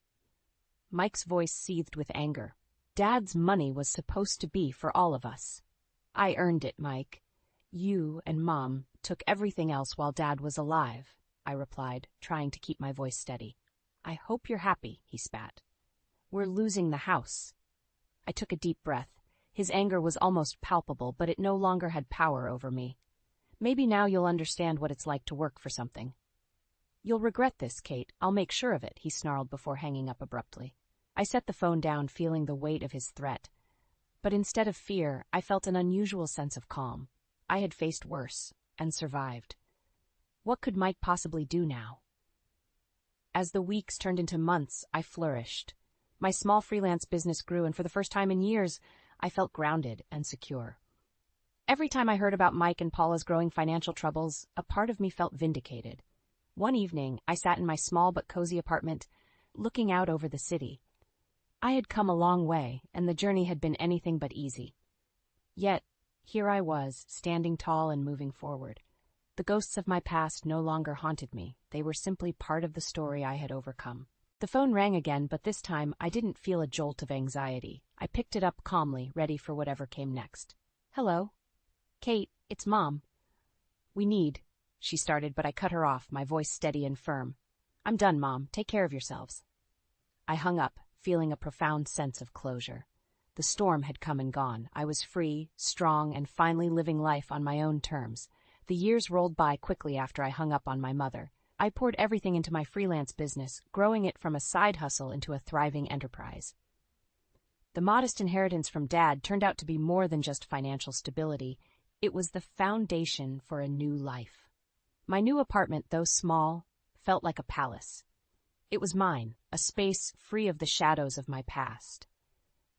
Mike's voice seethed with anger. "Dad's money was supposed to be for all of us. I earned it, Mike. You and Mom took everything else while Dad was alive," I replied, trying to keep my voice steady. "I hope you're happy," he spat. "We're losing the house." I took a deep breath. His anger was almost palpable, but it no longer had power over me. "Maybe now you'll understand what it's like to work for something." "You'll regret this, Kate. I'll make sure of it," he snarled before hanging up abruptly. I set the phone down, feeling the weight of his threat. But instead of fear, I felt an unusual sense of calm. I had faced worse, and survived. What could Mike possibly do now? As the weeks turned into months, I flourished. My small freelance business grew, and for the first time in years, I felt grounded and secure. Every time I heard about Mike and Paula's growing financial troubles, a part of me felt vindicated. One evening, I sat in my small but cozy apartment, looking out over the city. I had come a long way, and the journey had been anything but easy. Yet, here I was, standing tall and moving forward. The ghosts of my past no longer haunted me. They were simply part of the story I had overcome. The phone rang again, but this time I didn't feel a jolt of anxiety. I picked it up calmly, ready for whatever came next. "Hello? Kate, it's Mom." She started, but I cut her off, my voice steady and firm. "I'm done, Mom. Take care of yourselves." I hung up, feeling a profound sense of closure. The storm had come and gone. I was free, strong, and finally living life on my own terms. The years rolled by quickly after I hung up on my mother. I poured everything into my freelance business, growing it from a side hustle into a thriving enterprise. The modest inheritance from Dad turned out to be more than just financial stability. It was the foundation for a new life. My new apartment, though small, felt like a palace. It was mine, a space free of the shadows of my past.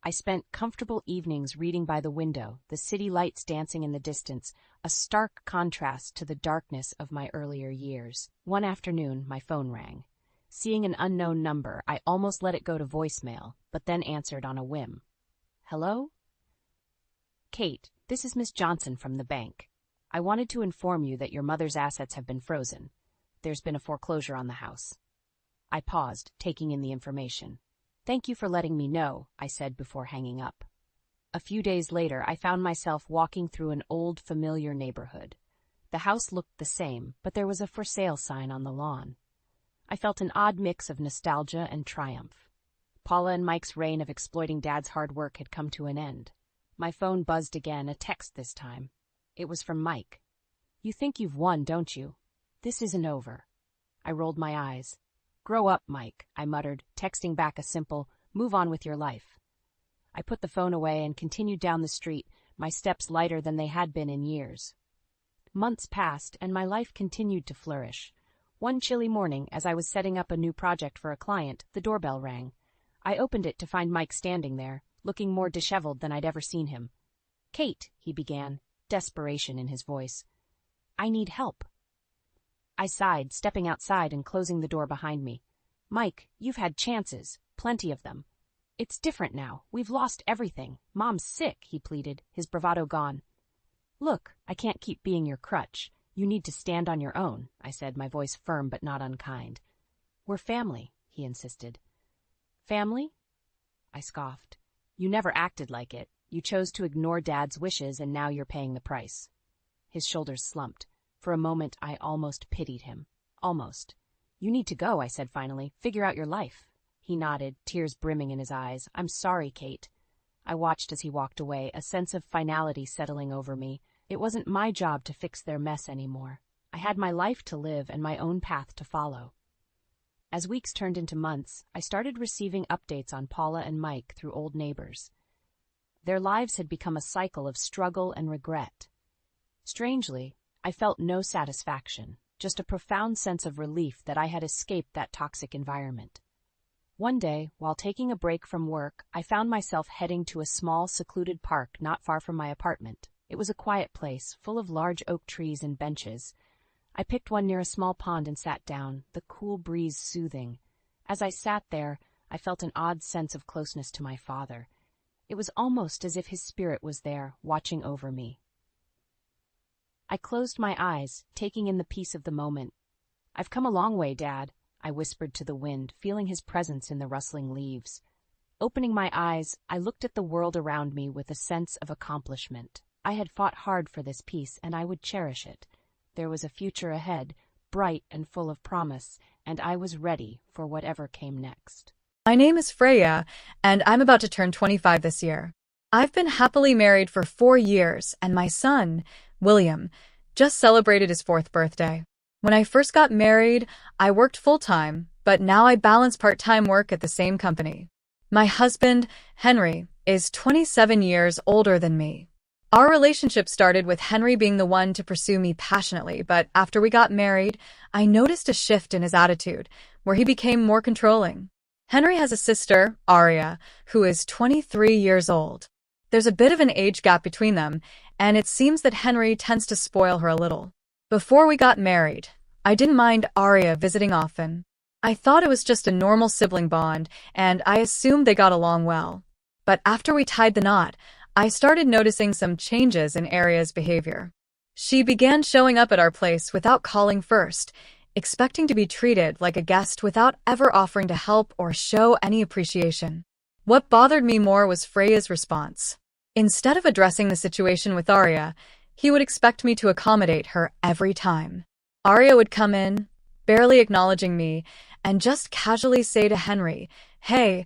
I spent comfortable evenings reading by the window, the city lights dancing in the distance, a stark contrast to the darkness of my earlier years. One afternoon, my phone rang. Seeing an unknown number, I almost let it go to voicemail, but then answered on a whim. "Hello? Kate, this is Miss Johnson from the bank. I wanted to inform you that your mother's assets have been frozen. There's been a foreclosure on the house." I paused, taking in the information. "Thank you for letting me know," I said before hanging up. A few days later, I found myself walking through an old, familiar neighborhood. The house looked the same, but there was a for sale sign on the lawn. I felt an odd mix of nostalgia and triumph. Paula and Mike's reign of exploiting Dad's hard work had come to an end. My phone buzzed again, a text this time. It was from Mike. "You think you've won, don't you? This isn't over." I rolled my eyes. "Grow up, Mike," I muttered, texting back a simple, "Move on with your life." I put the phone away and continued down the street, my steps lighter than they had been in years. Months passed, and my life continued to flourish. One chilly morning, as I was setting up a new project for a client, the doorbell rang. I opened it to find Mike standing there, looking more disheveled than I'd ever seen him. "Kate," he began, desperation in his voice. "I need help." I sighed, stepping outside and closing the door behind me. "Mike, you've had chances, plenty of them. It's different now. We've lost everything. Mom's sick," he pleaded, his bravado gone. "Look, I can't keep being your crutch. You need to stand on your own," I said, my voice firm but not unkind. "We're family," he insisted. "Family?" I scoffed. "You never acted like it. You chose to ignore Dad's wishes, and now you're paying the price." His shoulders slumped. For a moment, I almost pitied him. Almost. "You need to go," I said finally. "Figure out your life." He nodded, tears brimming in his eyes. "I'm sorry, Kate." I watched as he walked away, a sense of finality settling over me. It wasn't my job to fix their mess anymore. I had my life to live and my own path to follow. As weeks turned into months, I started receiving updates on Paula and Mike through old neighbors. Their lives had become a cycle of struggle and regret. Strangely, I felt no satisfaction, just a profound sense of relief that I had escaped that toxic environment. One day, while taking a break from work, I found myself heading to a small, secluded park not far from my apartment. It was a quiet place, full of large oak trees and benches. I picked one near a small pond and sat down, the cool breeze soothing. As I sat there, I felt an odd sense of closeness to my father. It was almost as if his spirit was there, watching over me. I closed my eyes, taking in the peace of the moment. "I've come a long way, Dad," I whispered to the wind, feeling his presence in the rustling leaves. Opening my eyes, I looked at the world around me with a sense of accomplishment. I had fought hard for this peace, and I would cherish it. There was a future ahead, bright and full of promise, and I was ready for whatever came next. My name is Freya, and I'm about to turn 25 this year. I've been happily married for 4 years, and my son, William, just celebrated his 4th birthday. When I first got married, I worked full-time, but now I balance part-time work at the same company. My husband, Henry, is 27 years older than me. Our relationship started with Henry being the one to pursue me passionately, but after we got married, I noticed a shift in his attitude, where he became more controlling. Henry has a sister, Aria, who is 23 years old. There's a bit of an age gap between them, and it seems that Henry tends to spoil her a little. Before we got married, I didn't mind Aria visiting often. I thought it was just a normal sibling bond, and I assumed they got along well. But after we tied the knot, I started noticing some changes in Aria's behavior. She began showing up at our place without calling first, expecting to be treated like a guest without ever offering to help or show any appreciation. What bothered me more was Freya's response. Instead of addressing the situation with Aria, he would expect me to accommodate her every time. Aria would come in, barely acknowledging me, and just casually say to Henry, "Hey,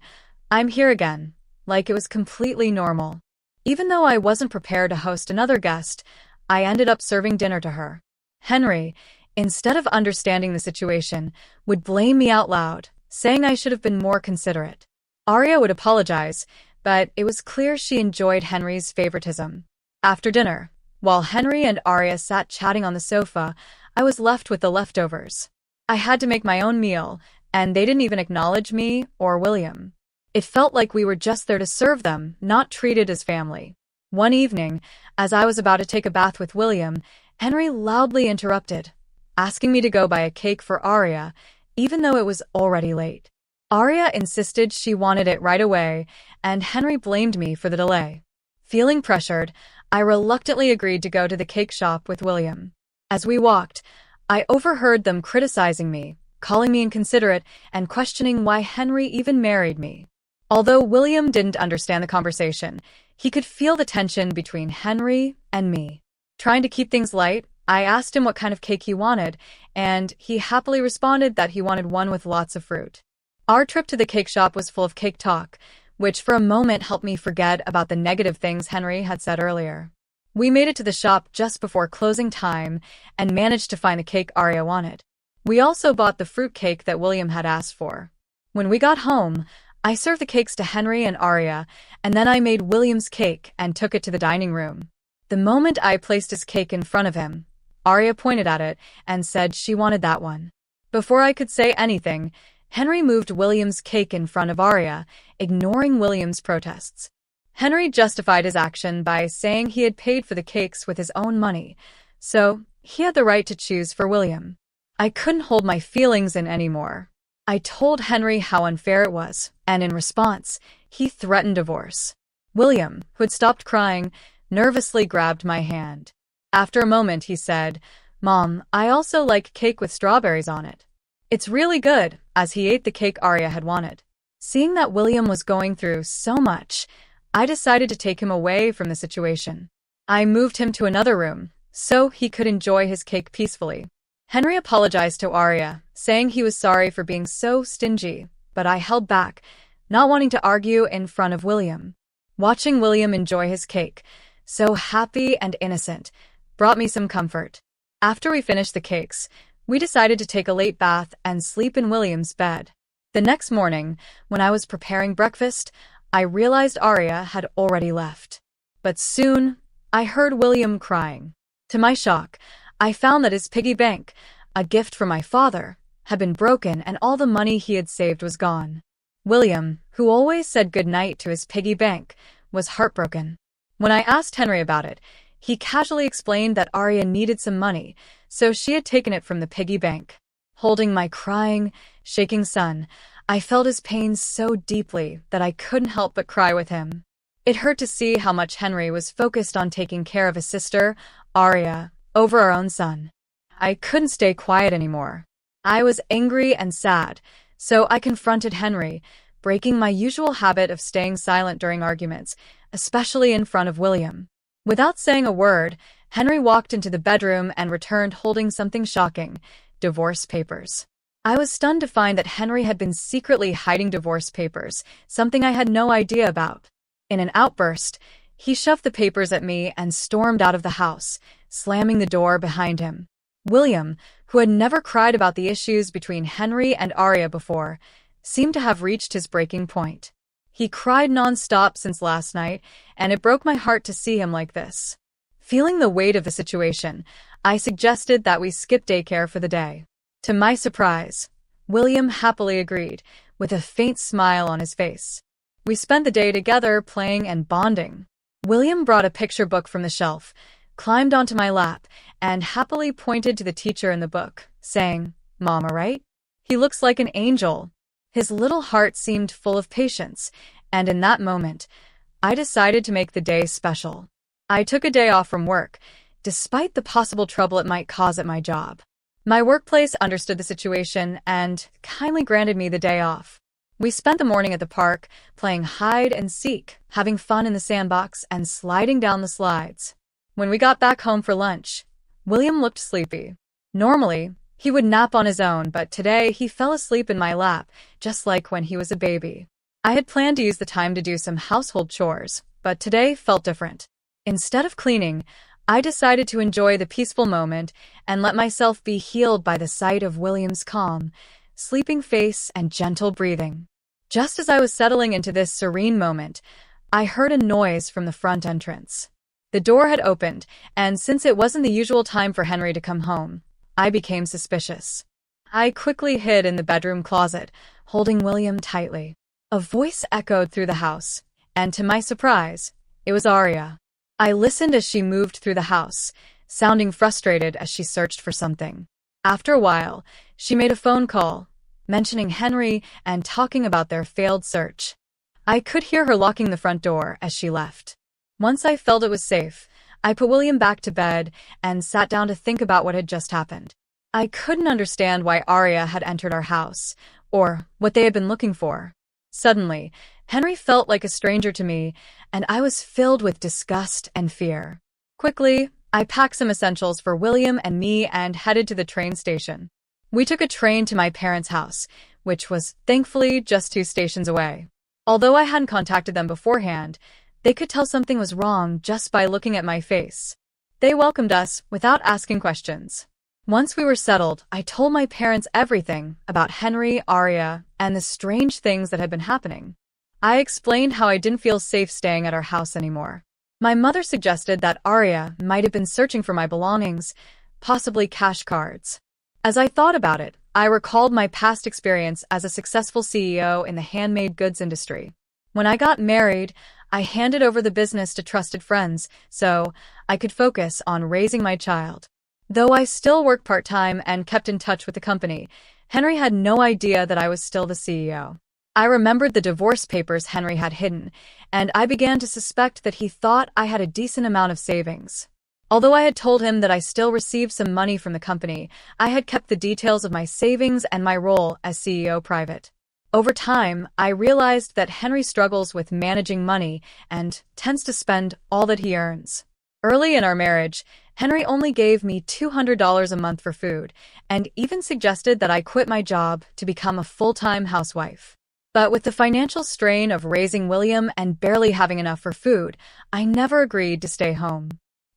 I'm here again," like it was completely normal. Even though I wasn't prepared to host another guest, I ended up serving dinner to her. Henry, instead of understanding the situation, would blame me out loud, saying I should have been more considerate. Aria would apologize, but it was clear she enjoyed Henry's favoritism. After dinner, while Henry and Aria sat chatting on the sofa, I was left with the leftovers. I had to make my own meal, and they didn't even acknowledge me or William. It felt like we were just there to serve them, not treated as family. One evening, as I was about to take a bath with William, Henry loudly interrupted, asking me to go buy a cake for Aria, even though it was already late. Aria insisted she wanted it right away, and Henry blamed me for the delay. Feeling pressured, I reluctantly agreed to go to the cake shop with William. As we walked, I overheard them criticizing me, calling me inconsiderate, and questioning why Henry even married me. Although William didn't understand the conversation, he could feel the tension between Henry and me. Trying to keep things light, I asked him what kind of cake he wanted, and he happily responded that he wanted one with lots of fruit. Our trip to the cake shop was full of cake talk, which for a moment helped me forget about the negative things Henry had said earlier. We made it to the shop just before closing time and managed to find the cake Aria wanted. We also bought the fruit cake that William had asked for. When we got home, I served the cakes to Henry and Aria, and then I made William's cake and took it to the dining room. The moment I placed his cake in front of him, Aria pointed at it and said she wanted that one. Before I could say anything, Henry moved William's cake in front of Aria, ignoring William's protests. Henry justified his action by saying he had paid for the cakes with his own money, so he had the right to choose for William. I couldn't hold my feelings in anymore. I told Henry how unfair it was, and in response, he threatened divorce. William, who had stopped crying, nervously grabbed my hand. After a moment, he said, "Mom, I also like cake with strawberries on it." It's really good, as he ate the cake Aria had wanted. Seeing that William was going through so much, I decided to take him away from the situation. I moved him to another room, so he could enjoy his cake peacefully. Henry apologized to Aria, saying he was sorry for being so stingy, but I held back, not wanting to argue in front of William. Watching William enjoy his cake, so happy and innocent, brought me some comfort. After we finished the cakes, we decided to take a late bath and sleep in William's bed. The next morning, when I was preparing breakfast, I realized Aria had already left. But soon, I heard William crying. To my shock, I found that his piggy bank, a gift from my father, had been broken and all the money he had saved was gone. William, who always said goodnight to his piggy bank, was heartbroken. When I asked Henry about it, he casually explained that Arya needed some money, so she had taken it from the piggy bank. Holding my crying, shaking son, I felt his pain so deeply that I couldn't help but cry with him. It hurt to see how much Henry was focused on taking care of his sister, Arya, over our own son. I couldn't stay quiet anymore. I was angry and sad, so I confronted Henry, breaking my usual habit of staying silent during arguments, especially in front of William. Without saying a word, Henry walked into the bedroom and returned holding something shocking: divorce papers. I was stunned to find that Henry had been secretly hiding divorce papers, something I had no idea about. In an outburst, he shoved the papers at me and stormed out of the house, slamming the door behind him. William, who had never cried about the issues between Henry and Arya before, seemed to have reached his breaking point. He cried non-stop since last night, and it broke my heart to see him like this. Feeling the weight of the situation, I suggested that we skip daycare for the day. To my surprise, William happily agreed, with a faint smile on his face. We spent the day together playing and bonding. William brought a picture book from the shelf, climbed onto my lap, and happily pointed to the teacher in the book, saying, "Mama, right? He looks like an angel." His little heart seemed full of patience, and in that moment, I decided to make the day special. I took a day off from work, despite the possible trouble it might cause at my job. My workplace understood the situation and kindly granted me the day off. We spent the morning at the park, playing hide and seek, having fun in the sandbox, and sliding down the slides. When we got back home for lunch, William looked sleepy. Normally, he would nap on his own, but today he fell asleep in my lap, just like when he was a baby. I had planned to use the time to do some household chores, but today felt different. Instead of cleaning, I decided to enjoy the peaceful moment and let myself be healed by the sight of William's calm, sleeping face and gentle breathing. Just as I was settling into this serene moment, I heard a noise from the front entrance. The door had opened, and since it wasn't the usual time for Henry to come home, I became suspicious. I quickly hid in the bedroom closet, holding William tightly. A voice echoed through the house, and to my surprise, it was Arya. I listened as she moved through the house, sounding frustrated as she searched for something. After a while, she made a phone call, mentioning Henry and talking about their failed search. I could hear her locking the front door as she left. Once I felt it was safe, I put William back to bed and sat down to think about what had just happened. I couldn't understand why Arya had entered our house, or what they had been looking for. Suddenly, Henry felt like a stranger to me, and I was filled with disgust and fear. Quickly, I packed some essentials for William and me and headed to the train station. We took a train to my parents' house, which was, thankfully, just 2 stations away. Although I hadn't contacted them beforehand, they could tell something was wrong just by looking at my face. They welcomed us without asking questions. Once we were settled, I told my parents everything about Henry, Arya, and the strange things that had been happening. I explained how I didn't feel safe staying at our house anymore. My mother suggested that Arya might have been searching for my belongings, possibly cash cards. As I thought about it, I recalled my past experience as a successful CEO in the handmade goods industry. When I got married, I handed over the business to trusted friends so I could focus on raising my child. Though I still worked part-time and kept in touch with the company, Henry had no idea that I was still the CEO. I remembered the divorce papers Henry had hidden, and I began to suspect that he thought I had a decent amount of savings. Although I had told him that I still received some money from the company, I had kept the details of my savings and my role as CEO private. Over time, I realized that Henry struggles with managing money and tends to spend all that he earns. Early in our marriage, Henry only gave me $200 a month for food, and even suggested that I quit my job to become a full-time housewife. But with the financial strain of raising William and barely having enough for food, I never agreed to stay home.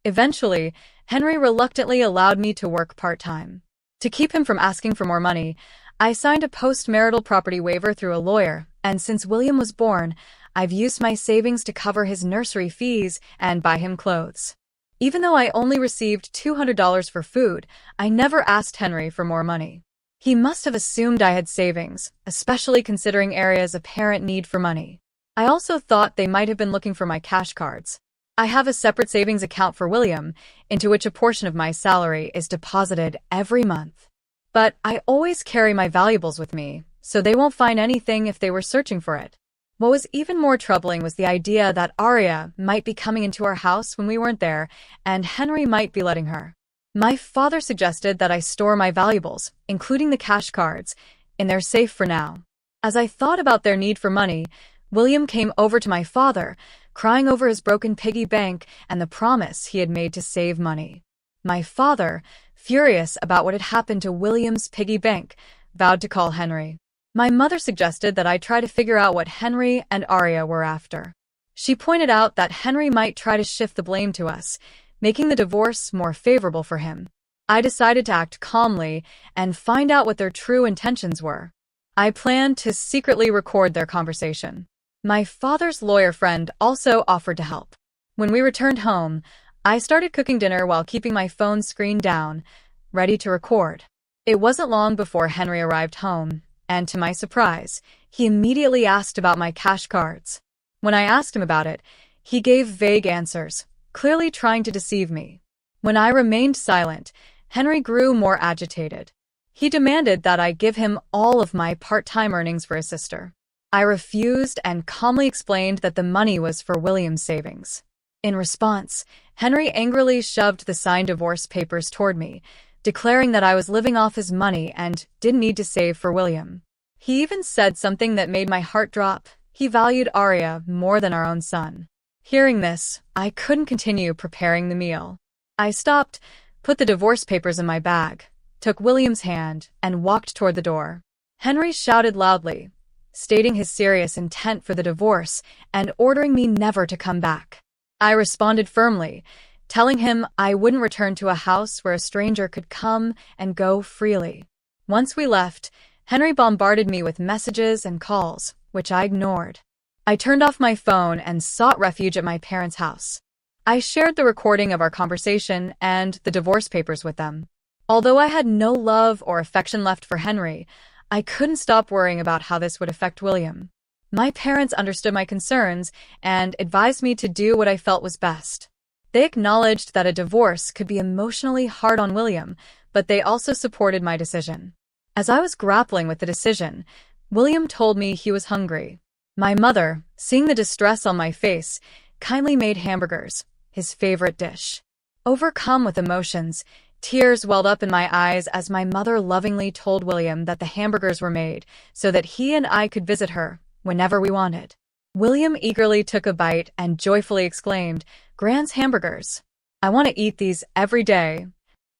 Eventually, Henry reluctantly allowed me to work part-time. To keep him from asking for more money, I signed a post-marital property waiver through a lawyer, and since William was born, I've used my savings to cover his nursery fees and buy him clothes. Even though I only received $200 for food, I never asked Henry for more money. He must have assumed I had savings, especially considering Aria's apparent need for money. I also thought they might have been looking for my cash cards. I have a separate savings account for William, into which a portion of my salary is deposited every month. But I always carry my valuables with me, so they won't find anything if they were searching for it. What was even more troubling was the idea that Aria might be coming into our house when we weren't there, and Henry might be letting her. My father suggested that I store my valuables, including the cash cards, in their safe for now. As I thought about their need for money, William came over to my father, crying over his broken piggy bank and the promise he had made to save money. My father, furious about what had happened to William's piggy bank, vowed to call Henry. My mother suggested that I try to figure out what Henry and Aria were after. She pointed out that Henry might try to shift the blame to us, making the divorce more favorable for him. I decided to act calmly and find out what their true intentions were. I planned to secretly record their conversation. My father's lawyer friend also offered to help. When we returned home, I started cooking dinner while keeping my phone screen down, ready to record. It wasn't long before Henry arrived home, and to my surprise, he immediately asked about my cash cards. When I asked him about it, he gave vague answers, clearly trying to deceive me. When I remained silent, Henry grew more agitated. He demanded that I give him all of my part-time earnings for his sister. I refused and calmly explained that the money was for William's savings. In response, Henry angrily shoved the signed divorce papers toward me, declaring that I was living off his money and didn't need to save for William. He even said something that made my heart drop. He valued Aria more than our own son. Hearing this, I couldn't continue preparing the meal. I stopped, put the divorce papers in my bag, took William's hand, and walked toward the door. Henry shouted loudly, stating his serious intent for the divorce and ordering me never to come back. I responded firmly, telling him I wouldn't return to a house where a stranger could come and go freely. Once we left, Henry bombarded me with messages and calls, which I ignored. I turned off my phone and sought refuge at my parents' house. I shared the recording of our conversation and the divorce papers with them. Although I had no love or affection left for Henry, I couldn't stop worrying about how this would affect William. My parents understood my concerns and advised me to do what I felt was best. They acknowledged that a divorce could be emotionally hard on William, but they also supported my decision. As I was grappling with the decision, William told me he was hungry. My mother, seeing the distress on my face, kindly made hamburgers, his favorite dish. Overcome with emotions, tears welled up in my eyes as my mother lovingly told William that the hamburgers were made so that he and I could visit her whenever we wanted. William eagerly took a bite and joyfully exclaimed, "Grand's hamburgers. I want to eat these every day."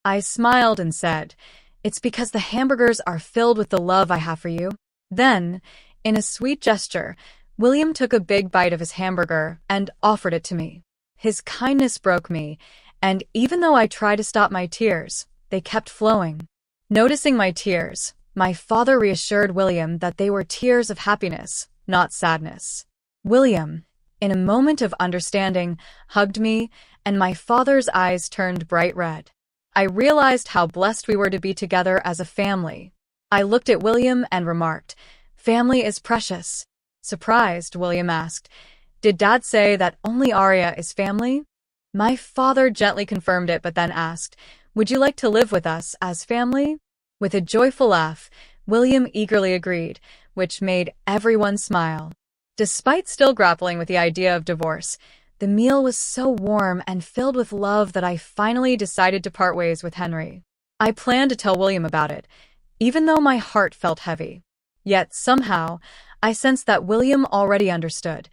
I smiled and said, "It's because the hamburgers are filled with the love I have for you." Then, in a sweet gesture, William took a big bite of his hamburger and offered it to me. His kindness broke me, and even though I tried to stop my tears, they kept flowing. Noticing my tears, my father reassured William that they were tears of happiness, not sadness. William, in a moment of understanding, hugged me, and my father's eyes turned bright red. I realized how blessed we were to be together as a family. I looked at William and remarked, "Family is precious." Surprised, William asked, "Did Dad say that only Aria is family?" My father gently confirmed it but then asked, "Would you like to live with us as family?" With a joyful laugh, William eagerly agreed, which made everyone smile. Despite still grappling with the idea of divorce, the meal was so warm and filled with love that I finally decided to part ways with Henry. I planned to tell William about it, even though my heart felt heavy. Yet somehow, I sensed that William already understood,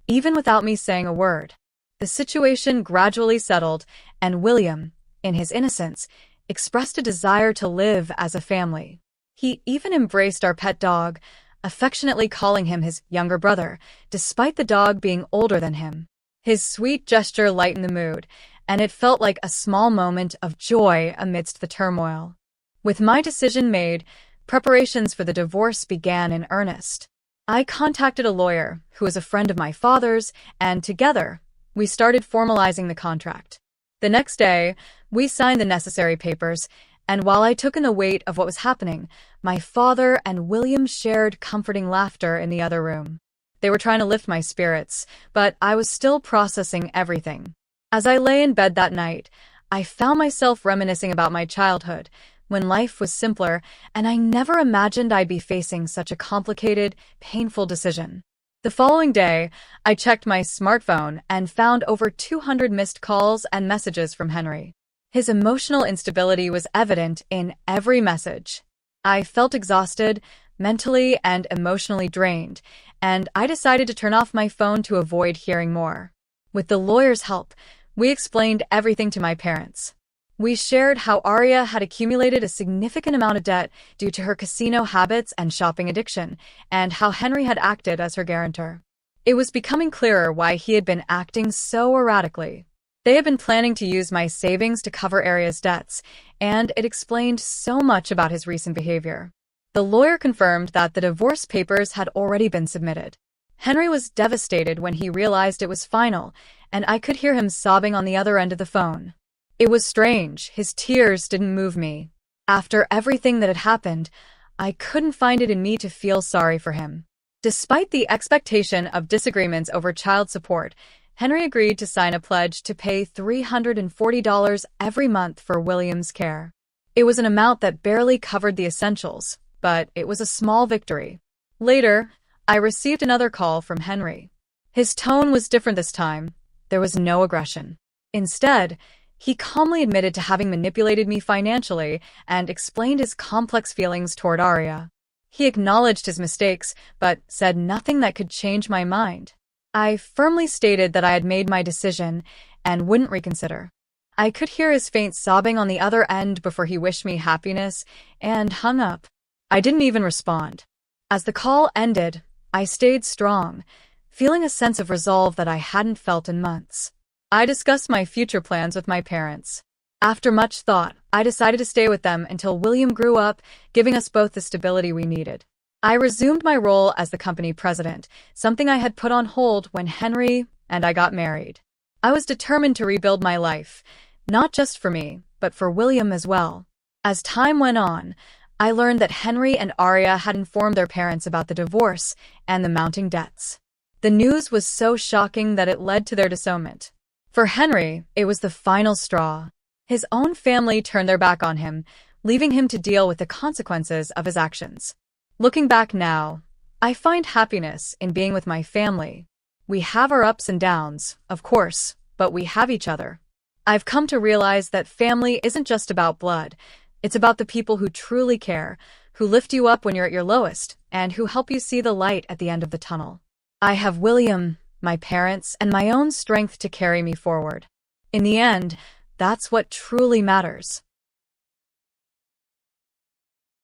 even without me saying a word. The situation gradually settled, and William, in his innocence, expressed a desire to live as a family. He even embraced our pet dog, affectionately calling him his younger brother, despite the dog being older than him. His sweet gesture lightened the mood, and it felt like a small moment of joy amidst the turmoil. With my decision made, preparations for the divorce began in earnest. I contacted a lawyer who was a friend of my father's, and together, we started formalizing the contract. The next day, we signed the necessary papers, And while I took in the weight of what was happening, my father and William shared comforting laughter in the other room. They were trying to lift my spirits, but I was still processing everything. As I lay in bed that night, I found myself reminiscing about my childhood, when life was simpler, and I never imagined I'd be facing such a complicated, painful decision. The following day, I checked my smartphone and found over 200 missed calls and messages from Henry. His emotional instability was evident in every message. I felt exhausted, mentally and emotionally drained, and I decided to turn off my phone to avoid hearing more. With the lawyer's help, we explained everything to my parents. We shared how Arya had accumulated a significant amount of debt due to her casino habits and shopping addiction, and how Henry had acted as her guarantor. It was becoming clearer why he had been acting so erratically. They had been planning to use my savings to cover Arya's debts, and it explained so much about his recent behavior. The lawyer confirmed that the divorce papers had already been submitted. Henry was devastated when he realized it was final, and I could hear him sobbing on the other end of the phone. It was strange, his tears didn't move me. After everything that had happened, I couldn't find it in me to feel sorry for him. Despite the expectation of disagreements over child support, Henry agreed to sign a pledge to pay $340 every month for William's care. It was an amount that barely covered the essentials, but it was a small victory. Later, I received another call from Henry. His tone was different this time. There was no aggression. Instead, he calmly admitted to having manipulated me financially and explained his complex feelings toward Arya. He acknowledged his mistakes, but said nothing that could change my mind. I firmly stated that I had made my decision and wouldn't reconsider. I could hear his faint sobbing on the other end before he wished me happiness and hung up. I didn't even respond. As the call ended, I stayed strong, feeling a sense of resolve that I hadn't felt in months. I discussed my future plans with my parents. After much thought, I decided to stay with them until William grew up, giving us both the stability we needed. I resumed my role as the company president, something I had put on hold when Henry and I got married. I was determined to rebuild my life, not just for me, but for William as well. As time went on, I learned that Henry and Arya had informed their parents about the divorce and the mounting debts. The news was so shocking that it led to their disownment. For Henry, it was the final straw. His own family turned their back on him, leaving him to deal with the consequences of his actions. Looking back now, I find happiness in being with my family. We have our ups and downs, of course, but we have each other. I've come to realize that family isn't just about blood. It's about the people who truly care, who lift you up when you're at your lowest, and who help you see the light at the end of the tunnel. I have William, my parents, and my own strength to carry me forward. In the end, that's what truly matters.